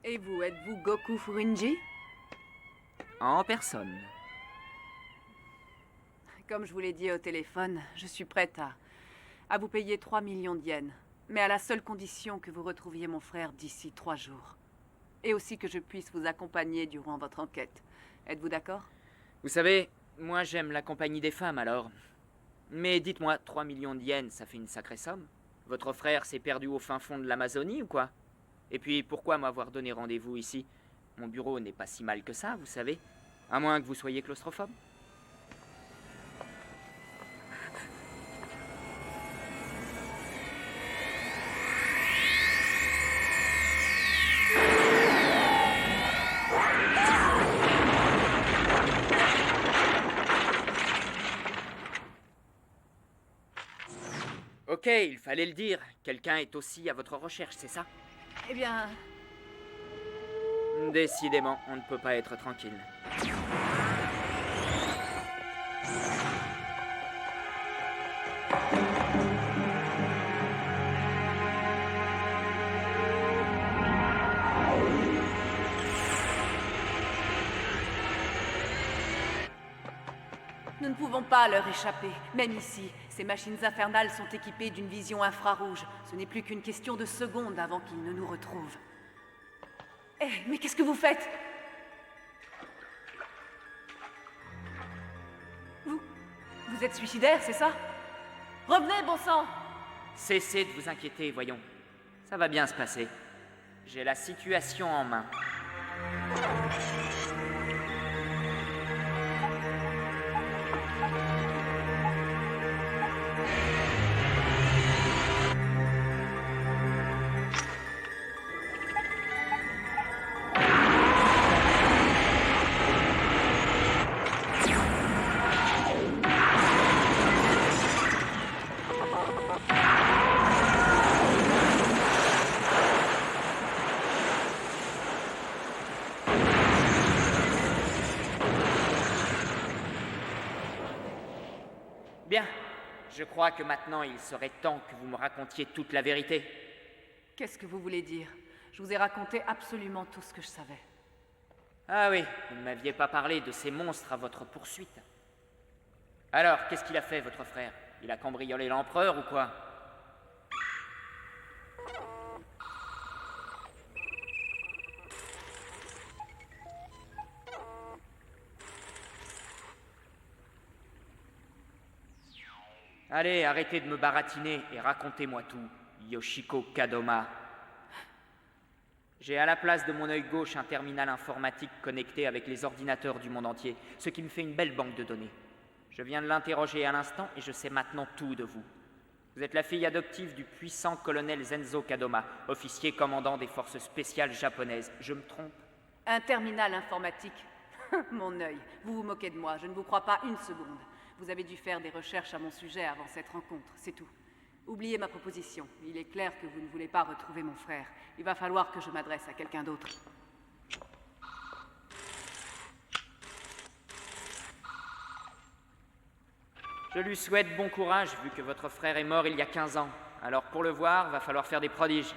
Et vous, êtes-vous Goku Furinji? En personne. Comme je vous l'ai dit au téléphone, je suis prête à vous payer 3 millions de yens. Mais à la seule condition que vous retrouviez mon frère d'ici 3 jours. Et aussi que je puisse vous accompagner durant votre enquête. Êtes-vous d'accord? Vous savez, moi j'aime la compagnie des femmes alors. Mais dites-moi, 3 millions de yens, ça fait une sacrée somme. Votre frère s'est perdu au fin fond de l'Amazonie ou quoi? Et puis pourquoi m'avoir donné rendez-vous ici? Mon bureau n'est pas si mal que ça, vous savez. À moins que vous soyez claustrophobe. Ok, il fallait le dire. Quelqu'un est aussi à votre recherche, c'est ça? Eh bien, Décidément, on ne peut pas être tranquille. nous ne pouvons pas leur échapper, même ici. Ces machines infernales sont équipées d'une vision infrarouge. Ce n'est plus qu'une question de secondes avant qu'ils ne nous retrouvent. Eh, mais qu'est-ce que vous faites? Vous êtes suicidaire, c'est ça? Revenez, bon sang! Cessez de vous inquiéter, voyons. Ça va bien se passer. J'ai la situation en main. Bien. Je crois que maintenant il serait temps que vous me racontiez toute la vérité. Qu'est-ce que vous voulez dire? Je vous ai raconté absolument tout ce que je savais. Ah oui, vous ne m'aviez pas parlé de ces monstres à votre poursuite. Alors, qu'est-ce qu'il a fait, votre frère? Il a cambriolé l'empereur ou quoi? Allez, arrêtez de me baratiner et racontez-moi tout, Yoshiko Kadoma. J'ai à la place de mon œil gauche un terminal informatique connecté avec les ordinateurs du monde entier, ce qui me fait une belle banque de données. Je viens de l'interroger à l'instant et je sais maintenant tout de vous. Vous êtes la fille adoptive du puissant colonel Zenzo Kadoma, officier commandant des forces spéciales japonaises. Je me trompe? Un terminal informatique. Mon œil, vous vous moquez de moi, je ne vous crois pas une seconde. Vous avez dû faire des recherches à mon sujet avant cette rencontre, c'est tout. Oubliez ma proposition. Il est clair que vous ne voulez pas retrouver mon frère. Il va falloir que je m'adresse à quelqu'un d'autre. Je lui souhaite bon courage, vu que votre frère est mort il y a 15 ans. Alors pour le voir, va falloir faire des prodiges.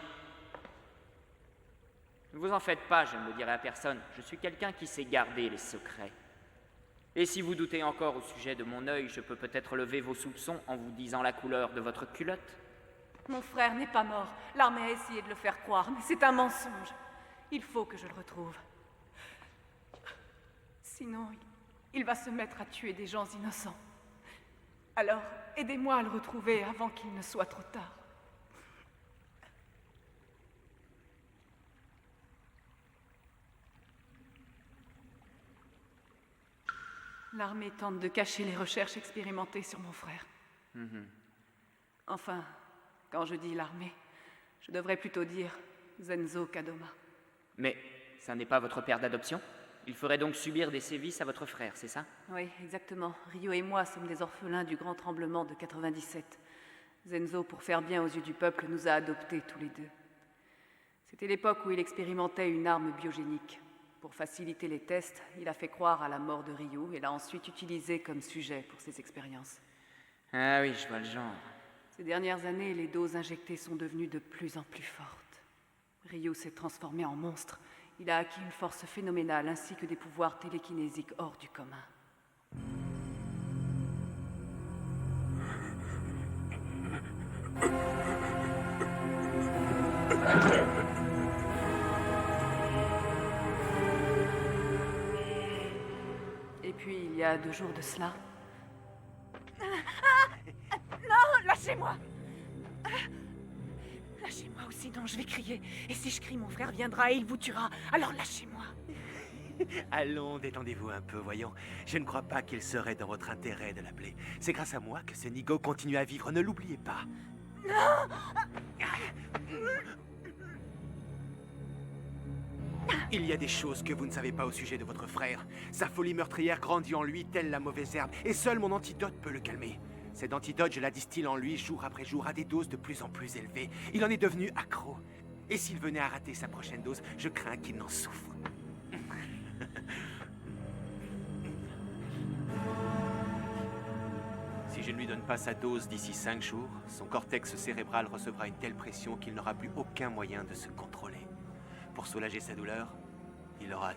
Ne vous en faites pas, je ne le dirai à personne. Je suis quelqu'un qui sait garder les secrets. Et si vous doutez encore au sujet de mon œil, je peux peut-être lever vos soupçons en vous disant la couleur de votre culotte. Mon frère n'est pas mort. L'armée a essayé de le faire croire, mais c'est un mensonge. Il faut que je le retrouve. Sinon, il va se mettre à tuer des gens innocents. Alors, aidez-moi à le retrouver avant qu'il ne soit trop tard. L'armée tente de cacher les recherches expérimentées sur mon frère. Enfin, quand je dis l'armée, je devrais plutôt dire Zenzo Kadoma. Mais ça n'est pas votre père d'adoption? Il ferait donc subir des sévices à votre frère, c'est ça? Oui, exactement. Ryo et moi sommes des orphelins du grand tremblement de 97. Zenzo, pour faire bien aux yeux du peuple, nous a adoptés tous les deux. C'était l'époque où il expérimentait une arme biogénique. Pour faciliter les tests, il a fait croire à la mort de Ryu et l'a ensuite utilisé comme sujet pour ses expériences. Ah oui, je vois le genre. Ces dernières années, les doses injectées sont devenues de plus en plus fortes. Ryu s'est transformé en monstre. Il a acquis une force phénoménale ainsi que des pouvoirs télékinésiques hors du commun. Et puis, il y a 2 jours de cela... Non, lâchez-moi! Lâchez-moi ou sinon je vais crier. Et si je crie, mon frère viendra et il vous tuera. Alors lâchez-moi! Allons, détendez-vous un peu, voyons. Je ne crois pas qu'il serait dans votre intérêt de l'appeler. C'est grâce à moi que ce Nigo continue à vivre, ne l'oubliez pas. Il y a des choses que vous ne savez pas au sujet de votre frère. Sa folie meurtrière grandit en lui, telle la mauvaise herbe, et seul mon antidote peut le calmer. Cet antidote, je la distille en lui jour après jour à des doses de plus en plus élevées. Il en est devenu accro. Et s'il venait à rater sa prochaine dose, je crains qu'il n'en souffre. Si je ne lui donne pas sa dose d'ici 5 jours, son cortex cérébral recevra une telle pression qu'il n'aura plus aucun moyen de se contrôler. Pour soulager sa douleur, il aura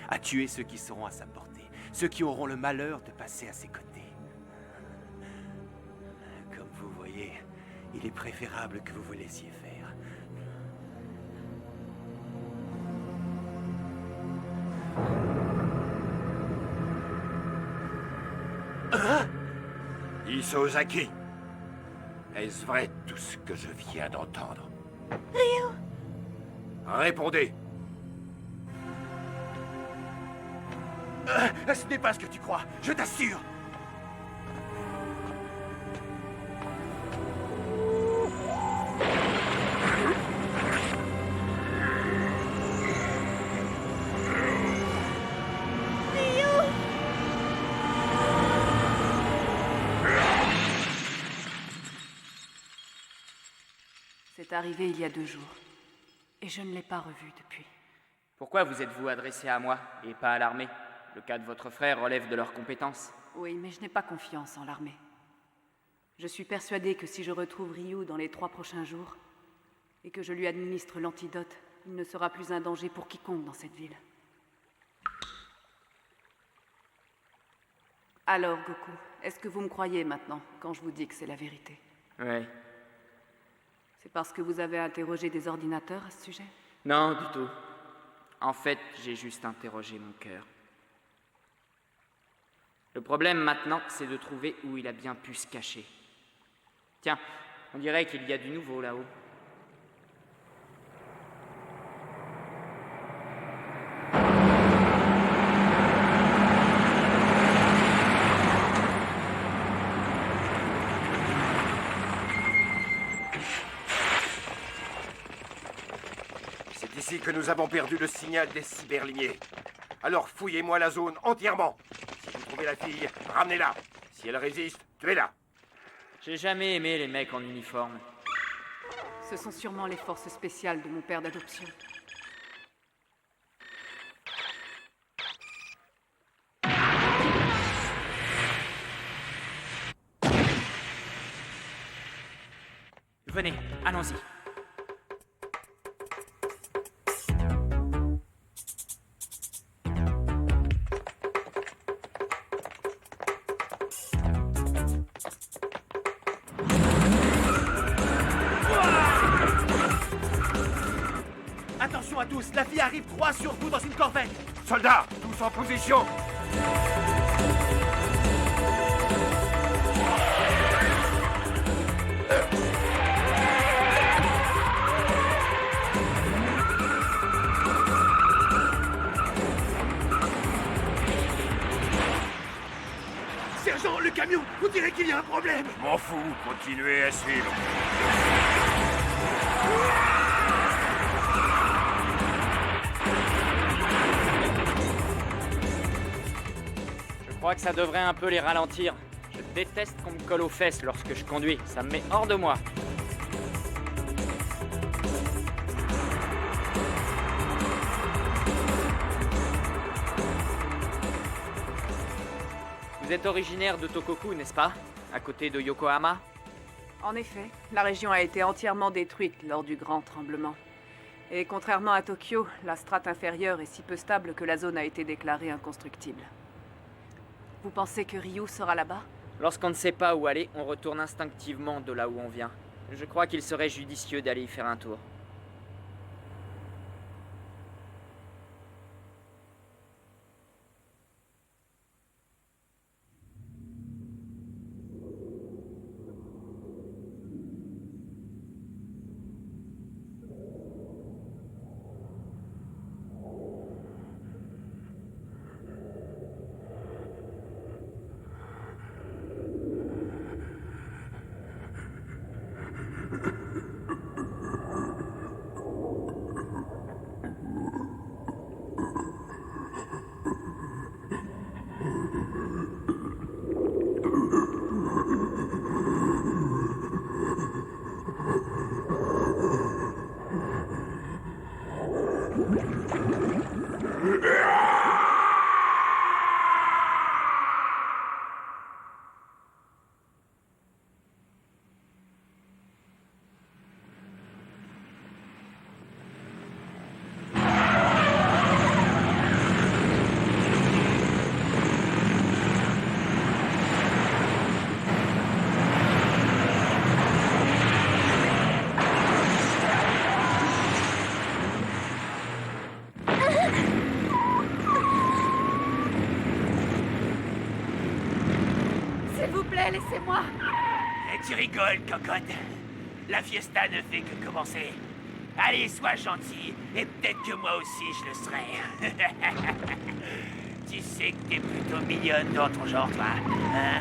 à tuer ceux qui seront à sa portée, ceux qui auront le malheur de passer à ses côtés. Comme vous voyez, il est préférable que vous vous laissiez faire. Isozaki, est-ce vrai tout ce que je viens d'entendre? Ryu! Répondez! Ce n'est pas ce que tu crois, je t'assure. C'est arrivé il y a 2 jours. Et je ne l'ai pas revu depuis. Pourquoi vous êtes-vous adressé à moi et pas à l'armée? Le cas de votre frère relève de leurs compétences. Oui, mais je n'ai pas confiance en l'armée. Je suis persuadée que si je retrouve Ryu dans les 3 prochains jours, et que je lui administre l'antidote, il ne sera plus un danger pour quiconque dans cette ville. Alors, Goku, est-ce que vous me croyez maintenant, quand je vous dis que c'est la vérité? Ouais. C'est parce que vous avez interrogé des ordinateurs à ce sujet? Non, du tout. En fait, j'ai juste interrogé mon cœur. Le problème maintenant, c'est de trouver où il a bien pu se cacher. Tiens, on dirait qu'il y a du nouveau là-haut. C'est ici que nous avons perdu le signal des cyberlignées. Alors fouillez-moi la zone entièrement. Si vous trouvez la fille, ramenez-la. Si elle résiste, tuez-la. J'ai jamais aimé les mecs en uniforme. Ce sont sûrement les forces spéciales de mon père d'adoption. Venez, allons-y. Attention à tous, la fille arrive droit sur vous dans une corvette. Soldats, tous en position. Sergent, le camion, vous direz qu'il y a un problème. M'en fous, continuez à suivre. Je crois que ça devrait un peu les ralentir. Je déteste qu'on me colle aux fesses lorsque je conduis. Ça me met hors de moi. Vous êtes originaire de Tokoku, n'est-ce pas? À côté de Yokohama? En effet, la région a été entièrement détruite lors du grand tremblement. Et contrairement à Tokyo, la strate inférieure est si peu stable que la zone a été déclarée inconstructible. Vous pensez que Ryu sera là-bas? Lorsqu'on ne sait pas où aller, on retourne instinctivement de là où on vient. Je crois qu'il serait judicieux d'aller y faire un tour. plaît, laissez-moi. Et tu rigoles, cocotte. La fiesta ne fait que commencer. Allez, sois gentil, et peut-être que moi aussi je le serai. Tu sais que t'es plutôt mignonne dans ton genre, toi. Hein?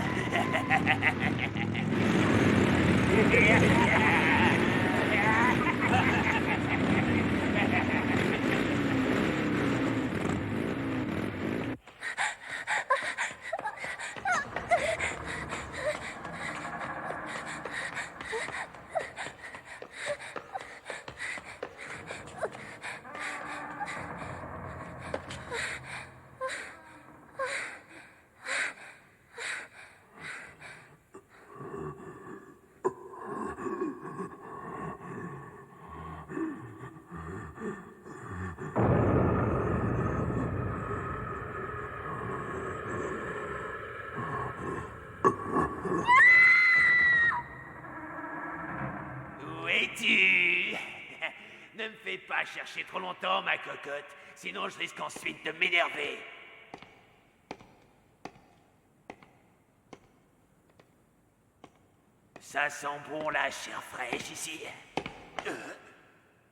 Où es-tu? Ne me fais pas chercher trop longtemps, ma cocotte, sinon je risque ensuite de m'énerver. Ça sent bon la chair fraîche ici.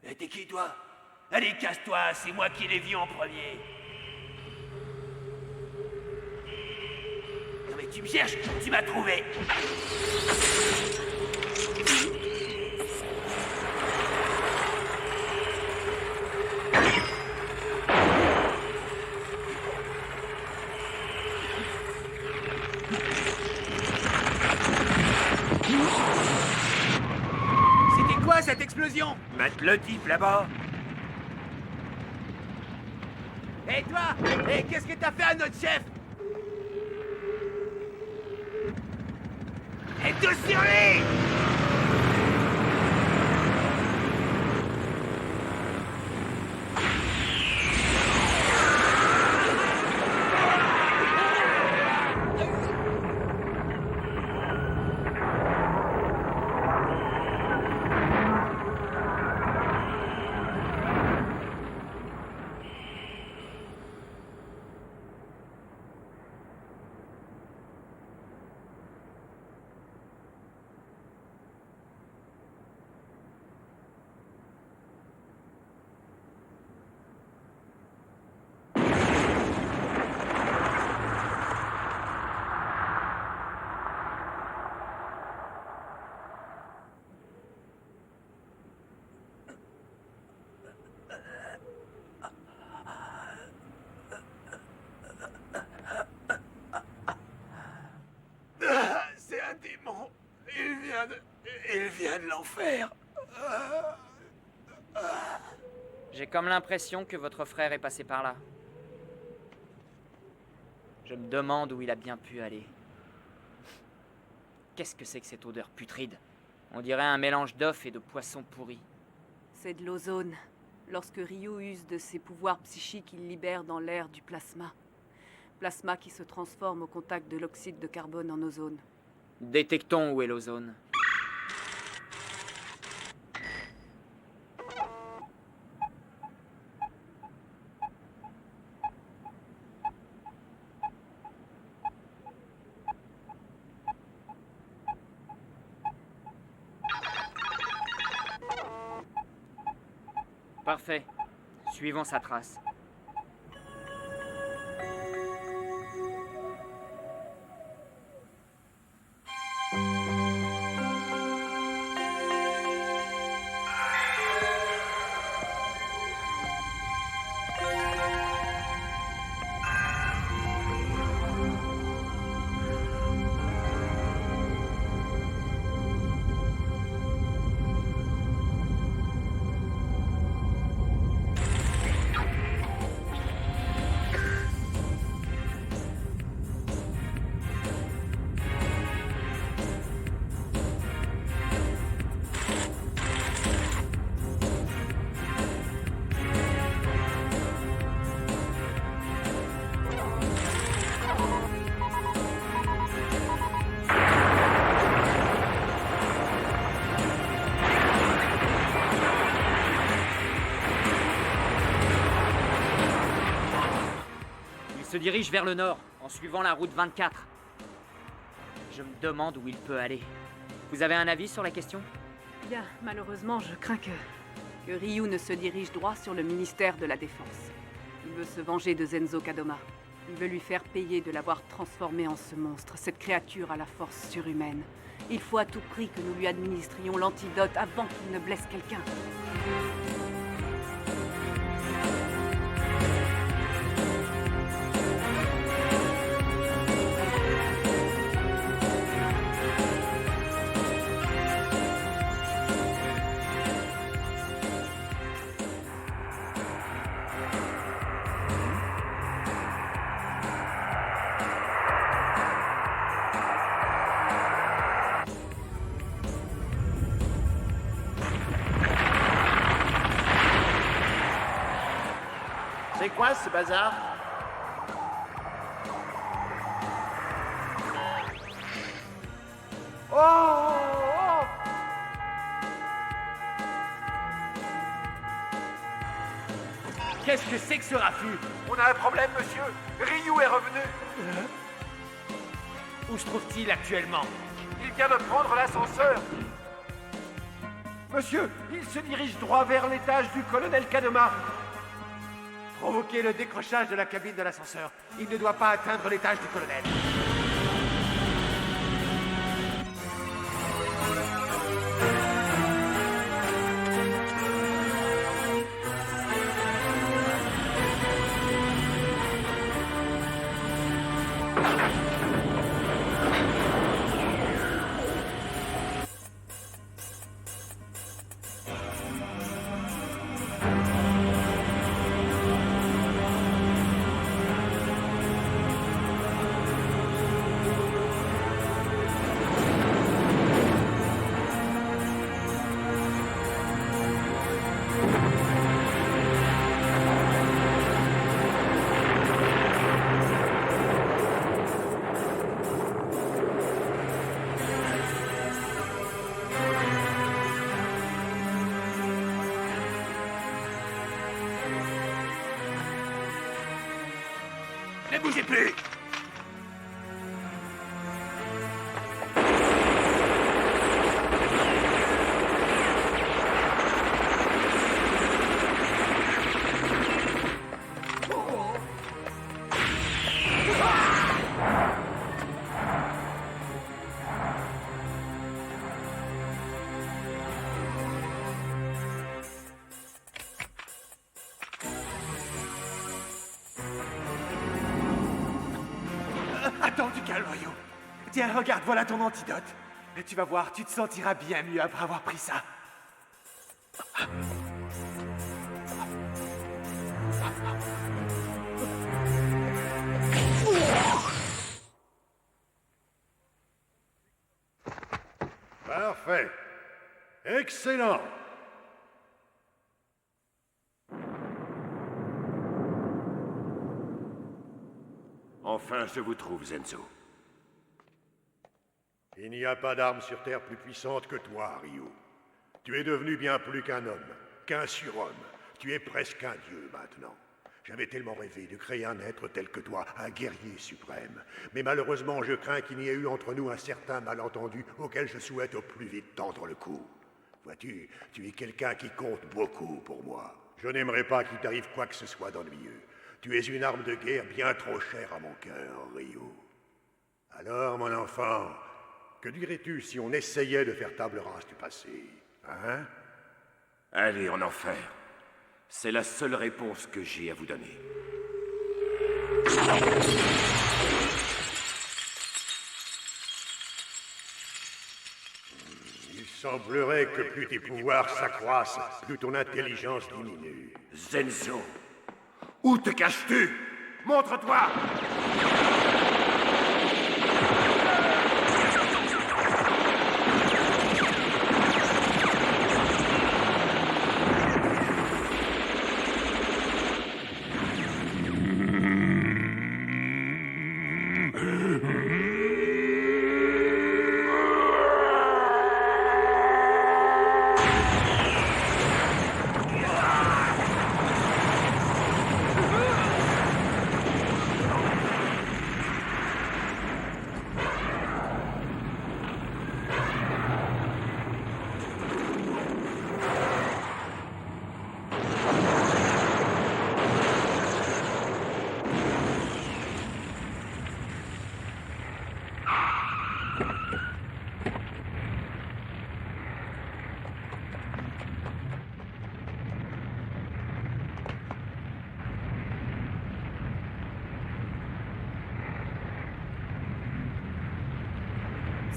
T'es qui, toi? Allez, casse-toi, c'est moi qui l'ai vu en premier. Non mais tu me cherches, tu m'as trouvé. C'était quoi cette explosion? Mate le type là-bas. Et toi? Et qu'est-ce que t'as fait à notre chef? Et tous sur lui! C'est un démon. Il vient de l'enfer. J'ai comme l'impression que votre frère est passé par là. Je me demande où il a bien pu aller. Qu'est-ce que c'est que cette odeur putride? On dirait un mélange d'œufs et de poissons pourris. C'est de l'ozone. Lorsque Ryu use de ses pouvoirs psychiques, il libère dans l'air du plasma. Plasma qui se transforme au contact de l'oxyde de carbone en ozone. Détectons où est l'ozone. Parfait. Suivons sa trace. Il se dirige vers le nord, en suivant la route 24. Je me demande où il peut aller. Vous avez un avis sur la question? Bien, malheureusement, je crains que Ryu ne se dirige droit sur le ministère de la Défense. Il veut se venger de Zenzo Kadoma. Il veut lui faire payer de l'avoir transformé en ce monstre, cette créature à la force surhumaine. Il faut à tout prix que nous lui administrions l'antidote avant qu'il ne blesse quelqu'un. C'est quoi ce bazar? Oh! Qu'est-ce que c'est que ce raffut? On a un problème, monsieur. Ryu est revenu. Où se trouve-t-il actuellement? Il vient de prendre l'ascenseur. Monsieur, il se dirige droit vers l'étage du colonel Kadoma. Provoquez le décrochage de la cabine de l'ascenseur. Il ne doit pas atteindre l'étage du colonel. Ne bougez plus. Attends, du calme, Ryu. Tiens, regarde, voilà ton antidote. Et tu vas voir, tu te sentiras bien mieux après avoir pris ça. Parfait. Excellent. Enfin, je vous trouve, Zenzo. Il n'y a pas d'arme sur Terre plus puissante que toi, Ryu. Tu es devenu bien plus qu'un homme, qu'un surhomme. Tu es presque un dieu maintenant. J'avais tellement rêvé de créer un être tel que toi, un guerrier suprême. Mais malheureusement, je crains qu'il n'y ait eu entre nous un certain malentendu auquel je souhaite au plus vite tendre le cou. Vois-tu, tu es quelqu'un qui compte beaucoup pour moi. Je n'aimerais pas qu'il t'arrive quoi que ce soit d'ennuyeux. Tu es une arme de guerre bien trop chère à mon cœur, Ryu. Alors, mon enfant, que dirais-tu si on essayait de faire table rase du passé, hein? Allez en enfer. C'est la seule réponse que j'ai à vous donner. Il semblerait que plus tes pouvoirs s'accroissent, plus ton intelligence diminue. Zenzo, où te caches-tu? Montre-toi!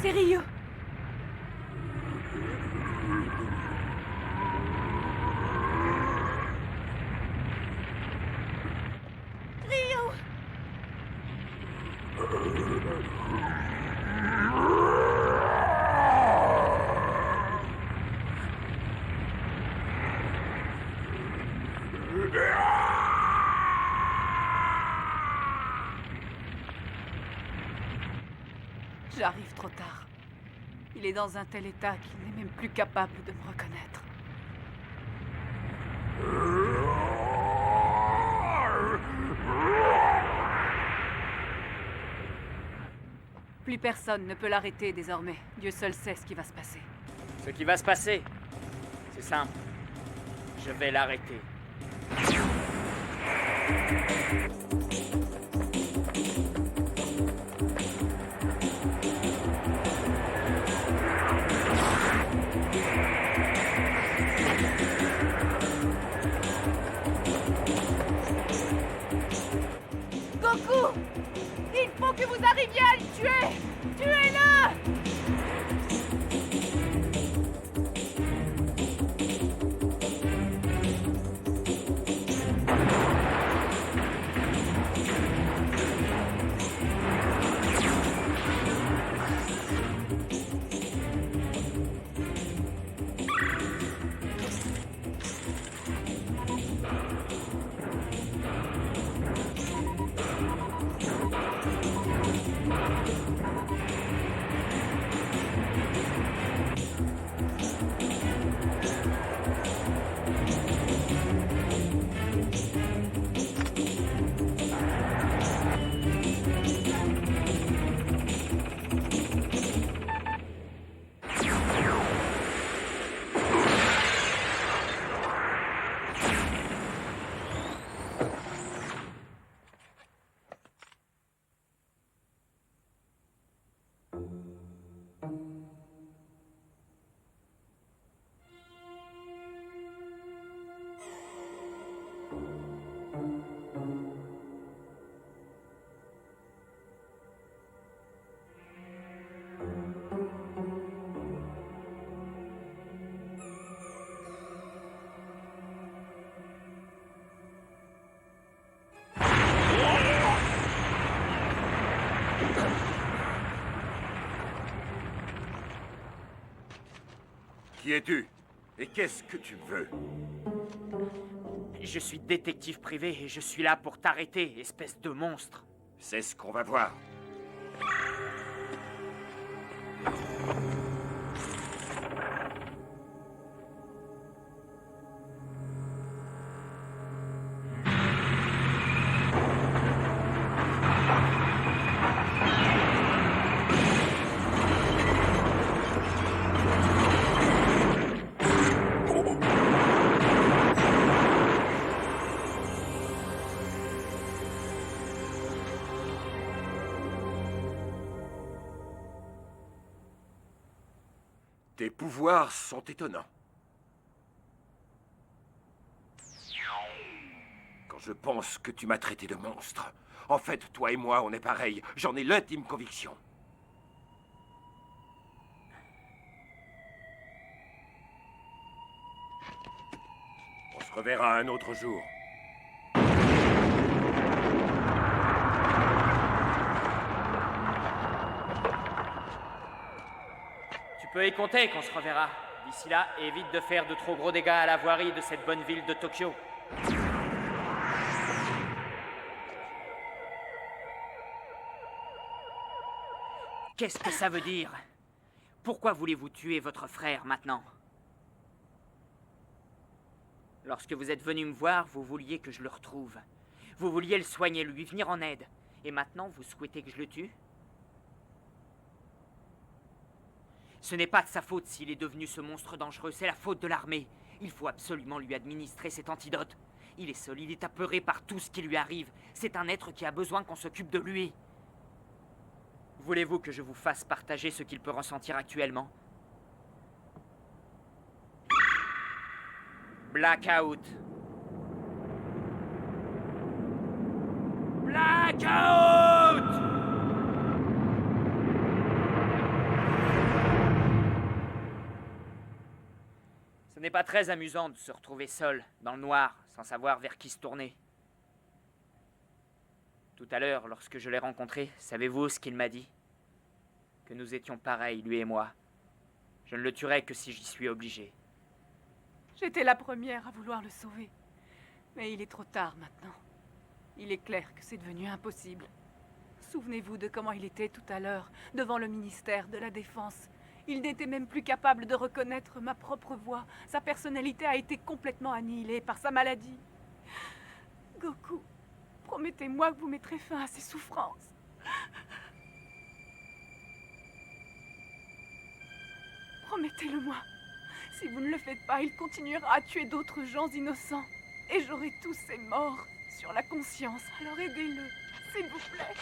C'est Ryo. Ryo! J'arrive trop tard. Il est dans un tel état qu'il n'est même plus capable de me reconnaître. Plus personne ne peut l'arrêter désormais. Dieu seul sait ce qui va se passer. Ce qui va se passer, c'est simple. Je vais l'arrêter. Goku! Il faut que vous arriviez à le tuer! Tuez-le! Qui es-tu? Et qu'est-ce que tu veux? Je suis détective privé et je suis là pour t'arrêter, espèce de monstre. C'est ce qu'on va voir. Tes pouvoirs sont étonnants. Quand je pense que tu m'as traité de monstre, en fait, toi et moi, on est pareils. J'en ai l'intime conviction. On se reverra un autre jour. Tu peux y compter qu'on se reverra. D'ici là, évite de faire de trop gros dégâts à la voirie de cette bonne ville de Tokyo. Qu'est-ce que ça veut dire? Pourquoi voulez-vous tuer votre frère maintenant? Lorsque vous êtes venu me voir, vous vouliez que je le retrouve. Vous vouliez le soigner, lui venir en aide. Et maintenant, vous souhaitez que je le tue? Ce n'est pas de sa faute s'il est devenu ce monstre dangereux, c'est la faute de l'armée. Il faut absolument lui administrer cet antidote. Il est seul, il est apeuré par tout ce qui lui arrive. C'est un être qui a besoin qu'on s'occupe de lui. Voulez-vous que je vous fasse partager ce qu'il peut ressentir actuellement? Blackout. Blackout! C'était pas très amusant de se retrouver seul, dans le noir, sans savoir vers qui se tourner. Tout à l'heure, lorsque je l'ai rencontré, savez-vous ce qu'il m'a dit? Que nous étions pareils, lui et moi. Je ne le tuerais que si j'y suis obligé. J'étais la première à vouloir le sauver. Mais il est trop tard maintenant. Il est clair que c'est devenu impossible. Souvenez-vous de comment il était tout à l'heure, devant le ministère de la Défense. Il n'était même plus capable de reconnaître ma propre voix. Sa personnalité a été complètement annihilée par sa maladie. Goku, promettez-moi que vous mettrez fin à ses souffrances. Promettez-le-moi. Si vous ne le faites pas, il continuera à tuer d'autres gens innocents. Et j'aurai tous ces morts sur la conscience. Alors aidez-le, s'il vous plaît.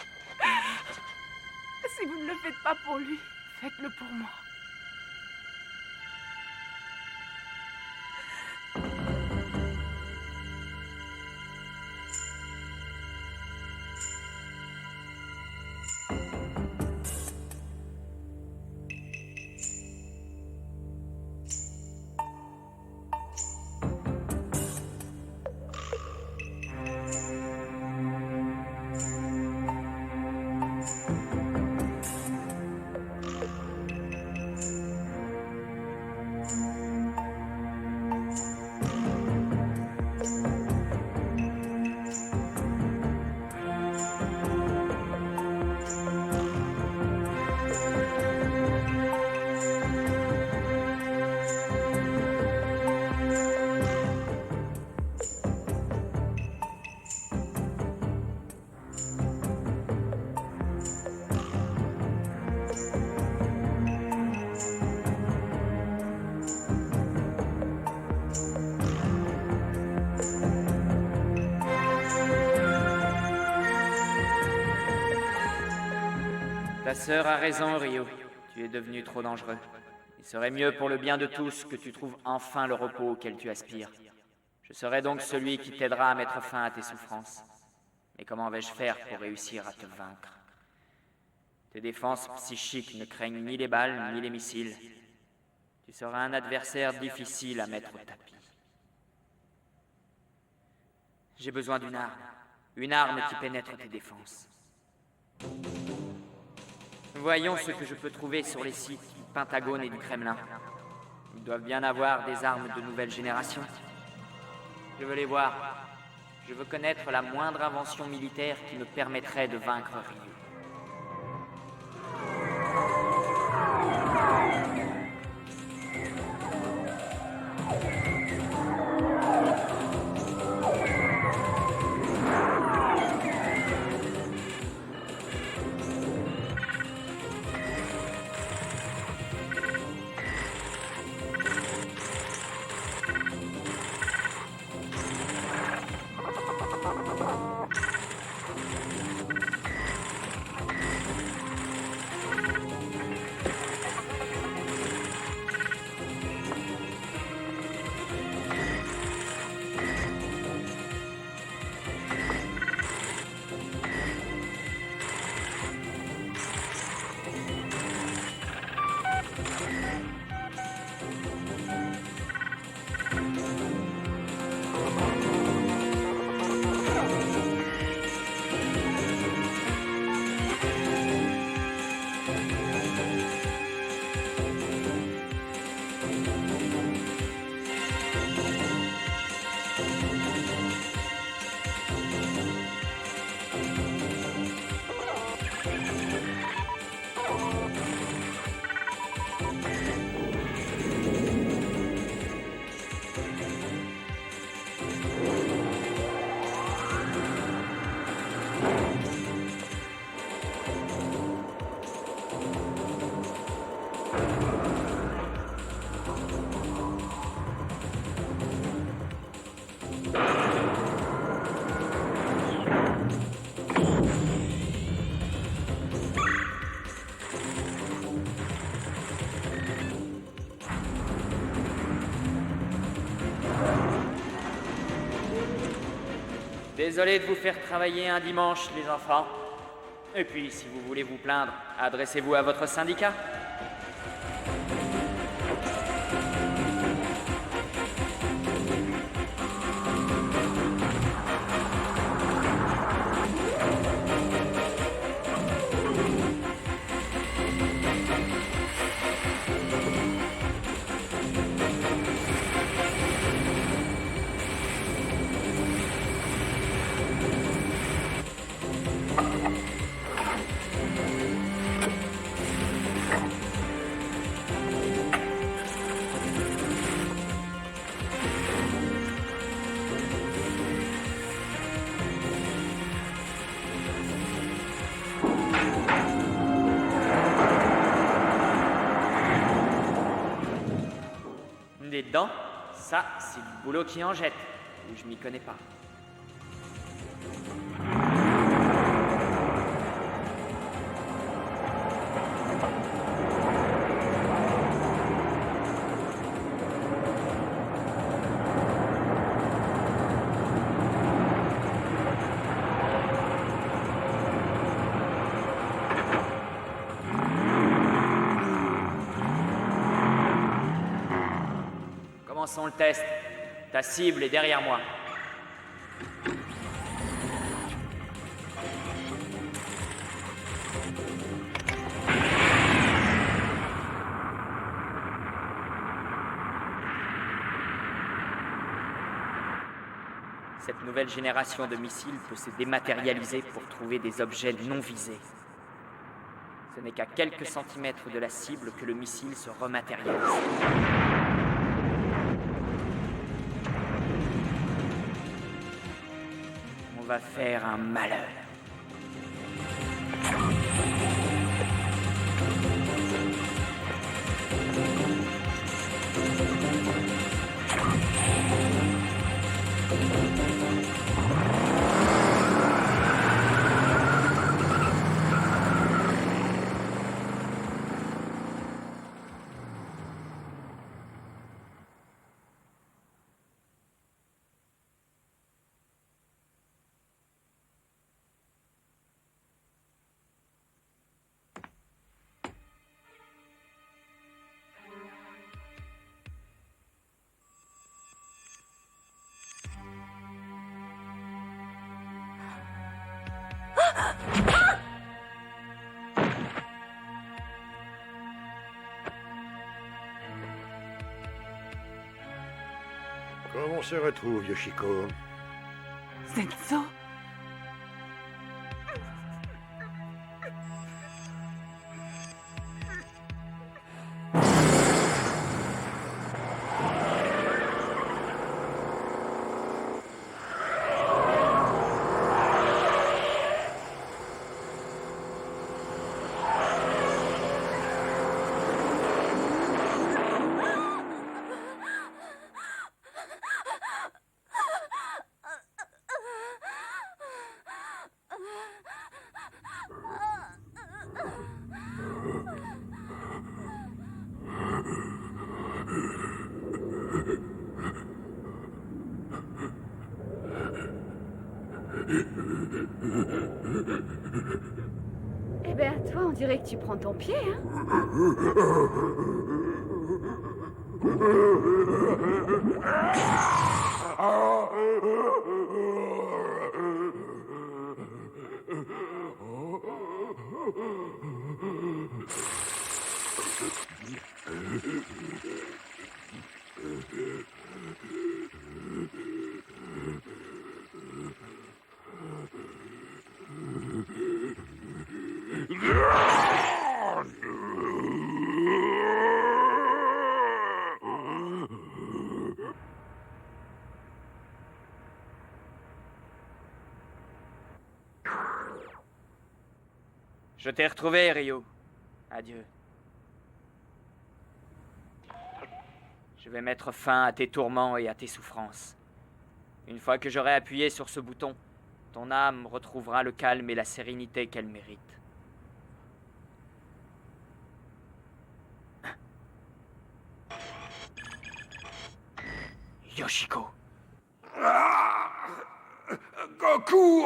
Si vous ne le faites pas pour lui, faites-le pour moi. Ta sœur a raison, Ryo. Tu es devenu trop dangereux. Il serait mieux pour le bien de tous que tu trouves enfin le repos auquel tu aspires. Je serai donc celui qui t'aidera à mettre fin à tes souffrances. Mais comment vais-je faire pour réussir à te vaincre? Tes défenses psychiques ne craignent ni les balles ni les missiles. Tu seras un adversaire difficile à mettre au tapis. J'ai besoin d'une arme qui pénètre tes défenses. Voyons ce que je peux trouver sur les sites du Pentagone et du Kremlin. Ils doivent bien avoir des armes de nouvelle génération. Je veux les voir. Je veux connaître la moindre invention militaire qui me permettrait de vaincre Ryu. Désolé de vous faire travailler un dimanche, les enfants. Et puis, si vous voulez vous plaindre, adressez-vous à votre syndicat. dedans, ça, c'est du boulot qui en jette, ou je m'y connais pas. Commençons le test. Ta cible est derrière moi. Cette nouvelle génération de missiles peut se dématérialiser pour trouver des objets non visés. Ce n'est qu'à quelques centimètres de la cible que le missile se rematérialise. On va faire un malheur. Comment on se retrouve, Yoshiko? Zenzo? Eh ben, toi, on dirait que tu prends ton pied, hein? Je t'ai retrouvé, Ryu. Adieu. Je vais mettre fin à tes tourments et à tes souffrances. Une fois que j'aurai appuyé sur ce bouton, ton âme retrouvera le calme et la sérénité qu'elle mérite. Yoshiko. Goku!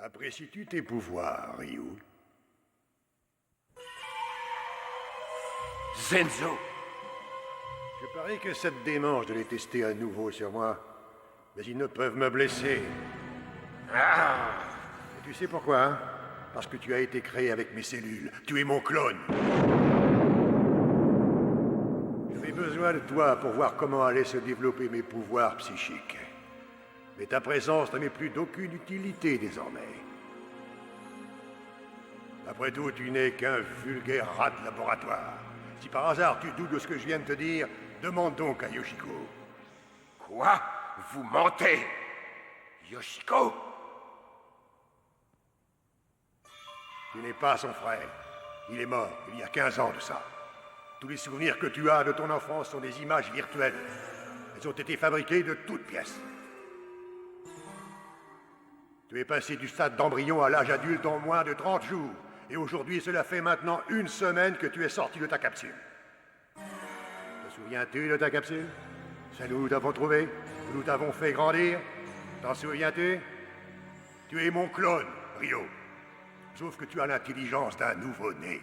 Apprécies-tu tes pouvoirs, Ryu? Zenzo! Je parie que ça te démange de les tester à nouveau sur moi, mais ils ne peuvent me blesser. Et tu sais pourquoi, hein? Parce que tu as été créé avec mes cellules. Tu es mon clone. J'avais besoin de toi pour voir comment allaient se développer mes pouvoirs psychiques. Mais ta présence ne m'est plus d'aucune utilité désormais. Après tout, tu n'es qu'un vulgaire rat de laboratoire. Si par hasard tu doutes de ce que je viens de te dire, demande donc à Yoshiko. Quoi? Vous mentez? Yoshiko? Tu n'es pas son frère. Il est mort il y a 15 ans de ça. Tous les souvenirs que tu as de ton enfance sont des images virtuelles. Elles ont été fabriquées de toutes pièces. Tu es passé du stade d'embryon à l'âge adulte en moins de 30 jours. Et aujourd'hui, cela fait maintenant 1 semaine que tu es sorti de ta capsule. Te souviens-tu de ta capsule? Celle où nous t'avons trouvé? Où nous t'avons fait grandir? T'en souviens-tu? Tu es mon clone, Rio. Sauf que tu as l'intelligence d'un nouveau-né.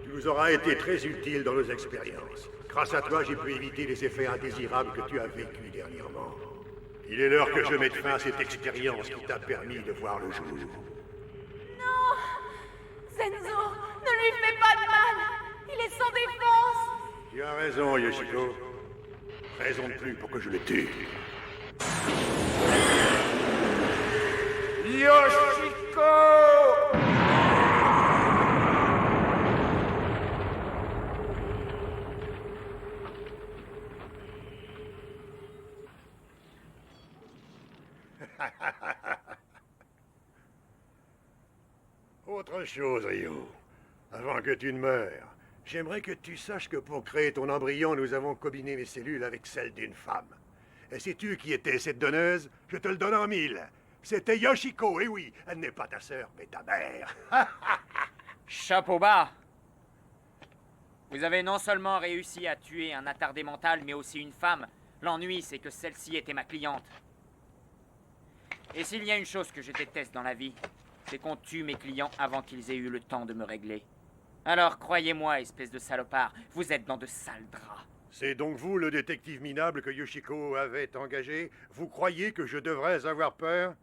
Tu nous auras été très utile dans nos expériences. Grâce à toi, j'ai pu éviter les effets indésirables que tu as vécus dernièrement. Il est l'heure que je mette fin à cette expérience qui t'a permis de voir le jour. Non! Senzo, ne lui fais pas de mal! Il est sans défense! Tu as raison, Yoshiko. Raison de plus pour que je le tue. Yoshiko! Autre chose, Rio. Avant que tu ne meures, j'aimerais que tu saches que pour créer ton embryon, nous avons combiné mes cellules avec celles d'une femme. Et sais-tu qui était cette donneuse? Je te le donne en 1000. C'était Yoshiko, et oui, elle n'est pas ta sœur, mais ta mère. Chapeau bas! Vous avez non seulement réussi à tuer un attardé mental, mais aussi une femme. L'ennui, c'est que celle-ci était ma cliente. Et s'il y a une chose que je déteste dans la vie, c'est qu'on tue mes clients avant qu'ils aient eu le temps de me régler. Alors, croyez-moi, espèce de salopard, vous êtes dans de sales draps. C'est donc vous, le détective minable que Yoshiko avait engagé? Vous croyez que je devrais avoir peur?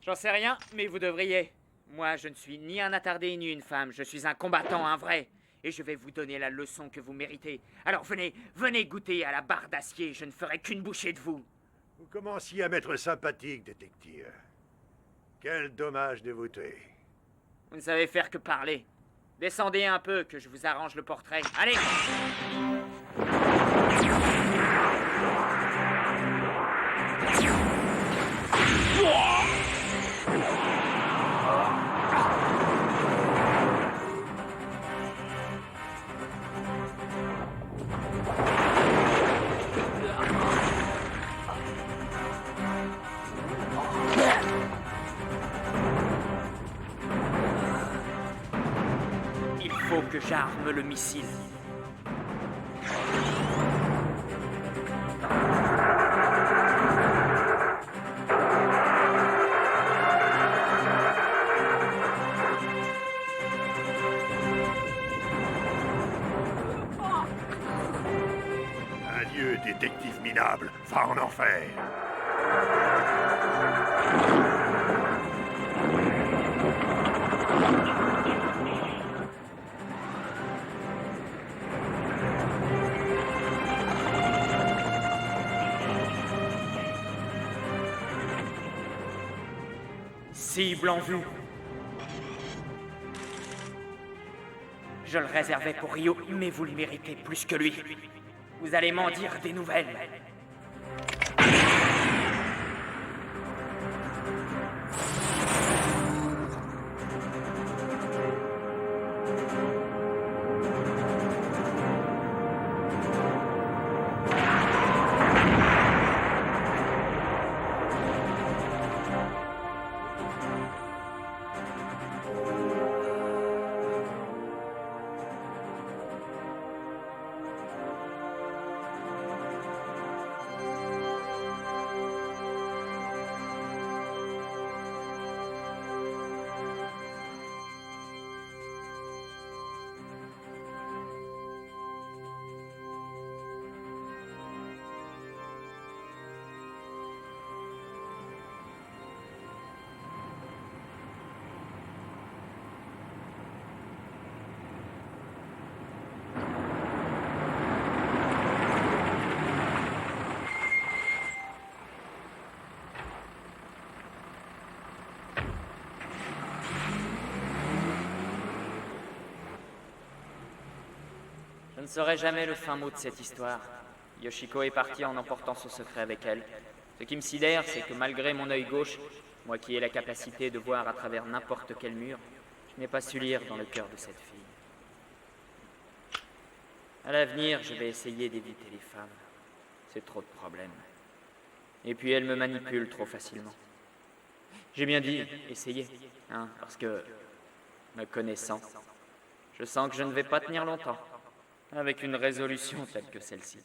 J'en sais rien, mais vous devriez. Moi, je ne suis ni un attardé ni une femme, je suis un combattant, un vrai. Et je vais vous donner la leçon que vous méritez. Alors venez, venez goûter à la barre d'acier, je ne ferai qu'une bouchée de vous. Vous commenciez à m'être sympathique, détective. Quel dommage de vous tuer. Vous ne savez faire que parler. Descendez un peu, que je vous arrange le portrait. Allez! Il faut que j'arme le missile. Adieu, détective minable. Va en enfer. Cible en vue. Je le réservais pour Rio, mais vous le méritez plus que lui. Vous allez m'en dire des nouvelles. Je ne saurai jamais le fin mot de cette histoire. Yoshiko est partie en emportant son secret avec elle. Ce qui me sidère, c'est que malgré mon œil gauche, moi qui ai la capacité de voir à travers n'importe quel mur, je n'ai pas su lire dans le cœur de cette fille. À l'avenir, je vais essayer d'éviter les femmes. C'est trop de problèmes. Et puis elles me manipulent trop facilement. J'ai bien dit essayer, hein, parce que, me connaissant, je sens que je ne vais pas tenir longtemps avec une résolution telle que celle-ci.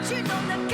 She don't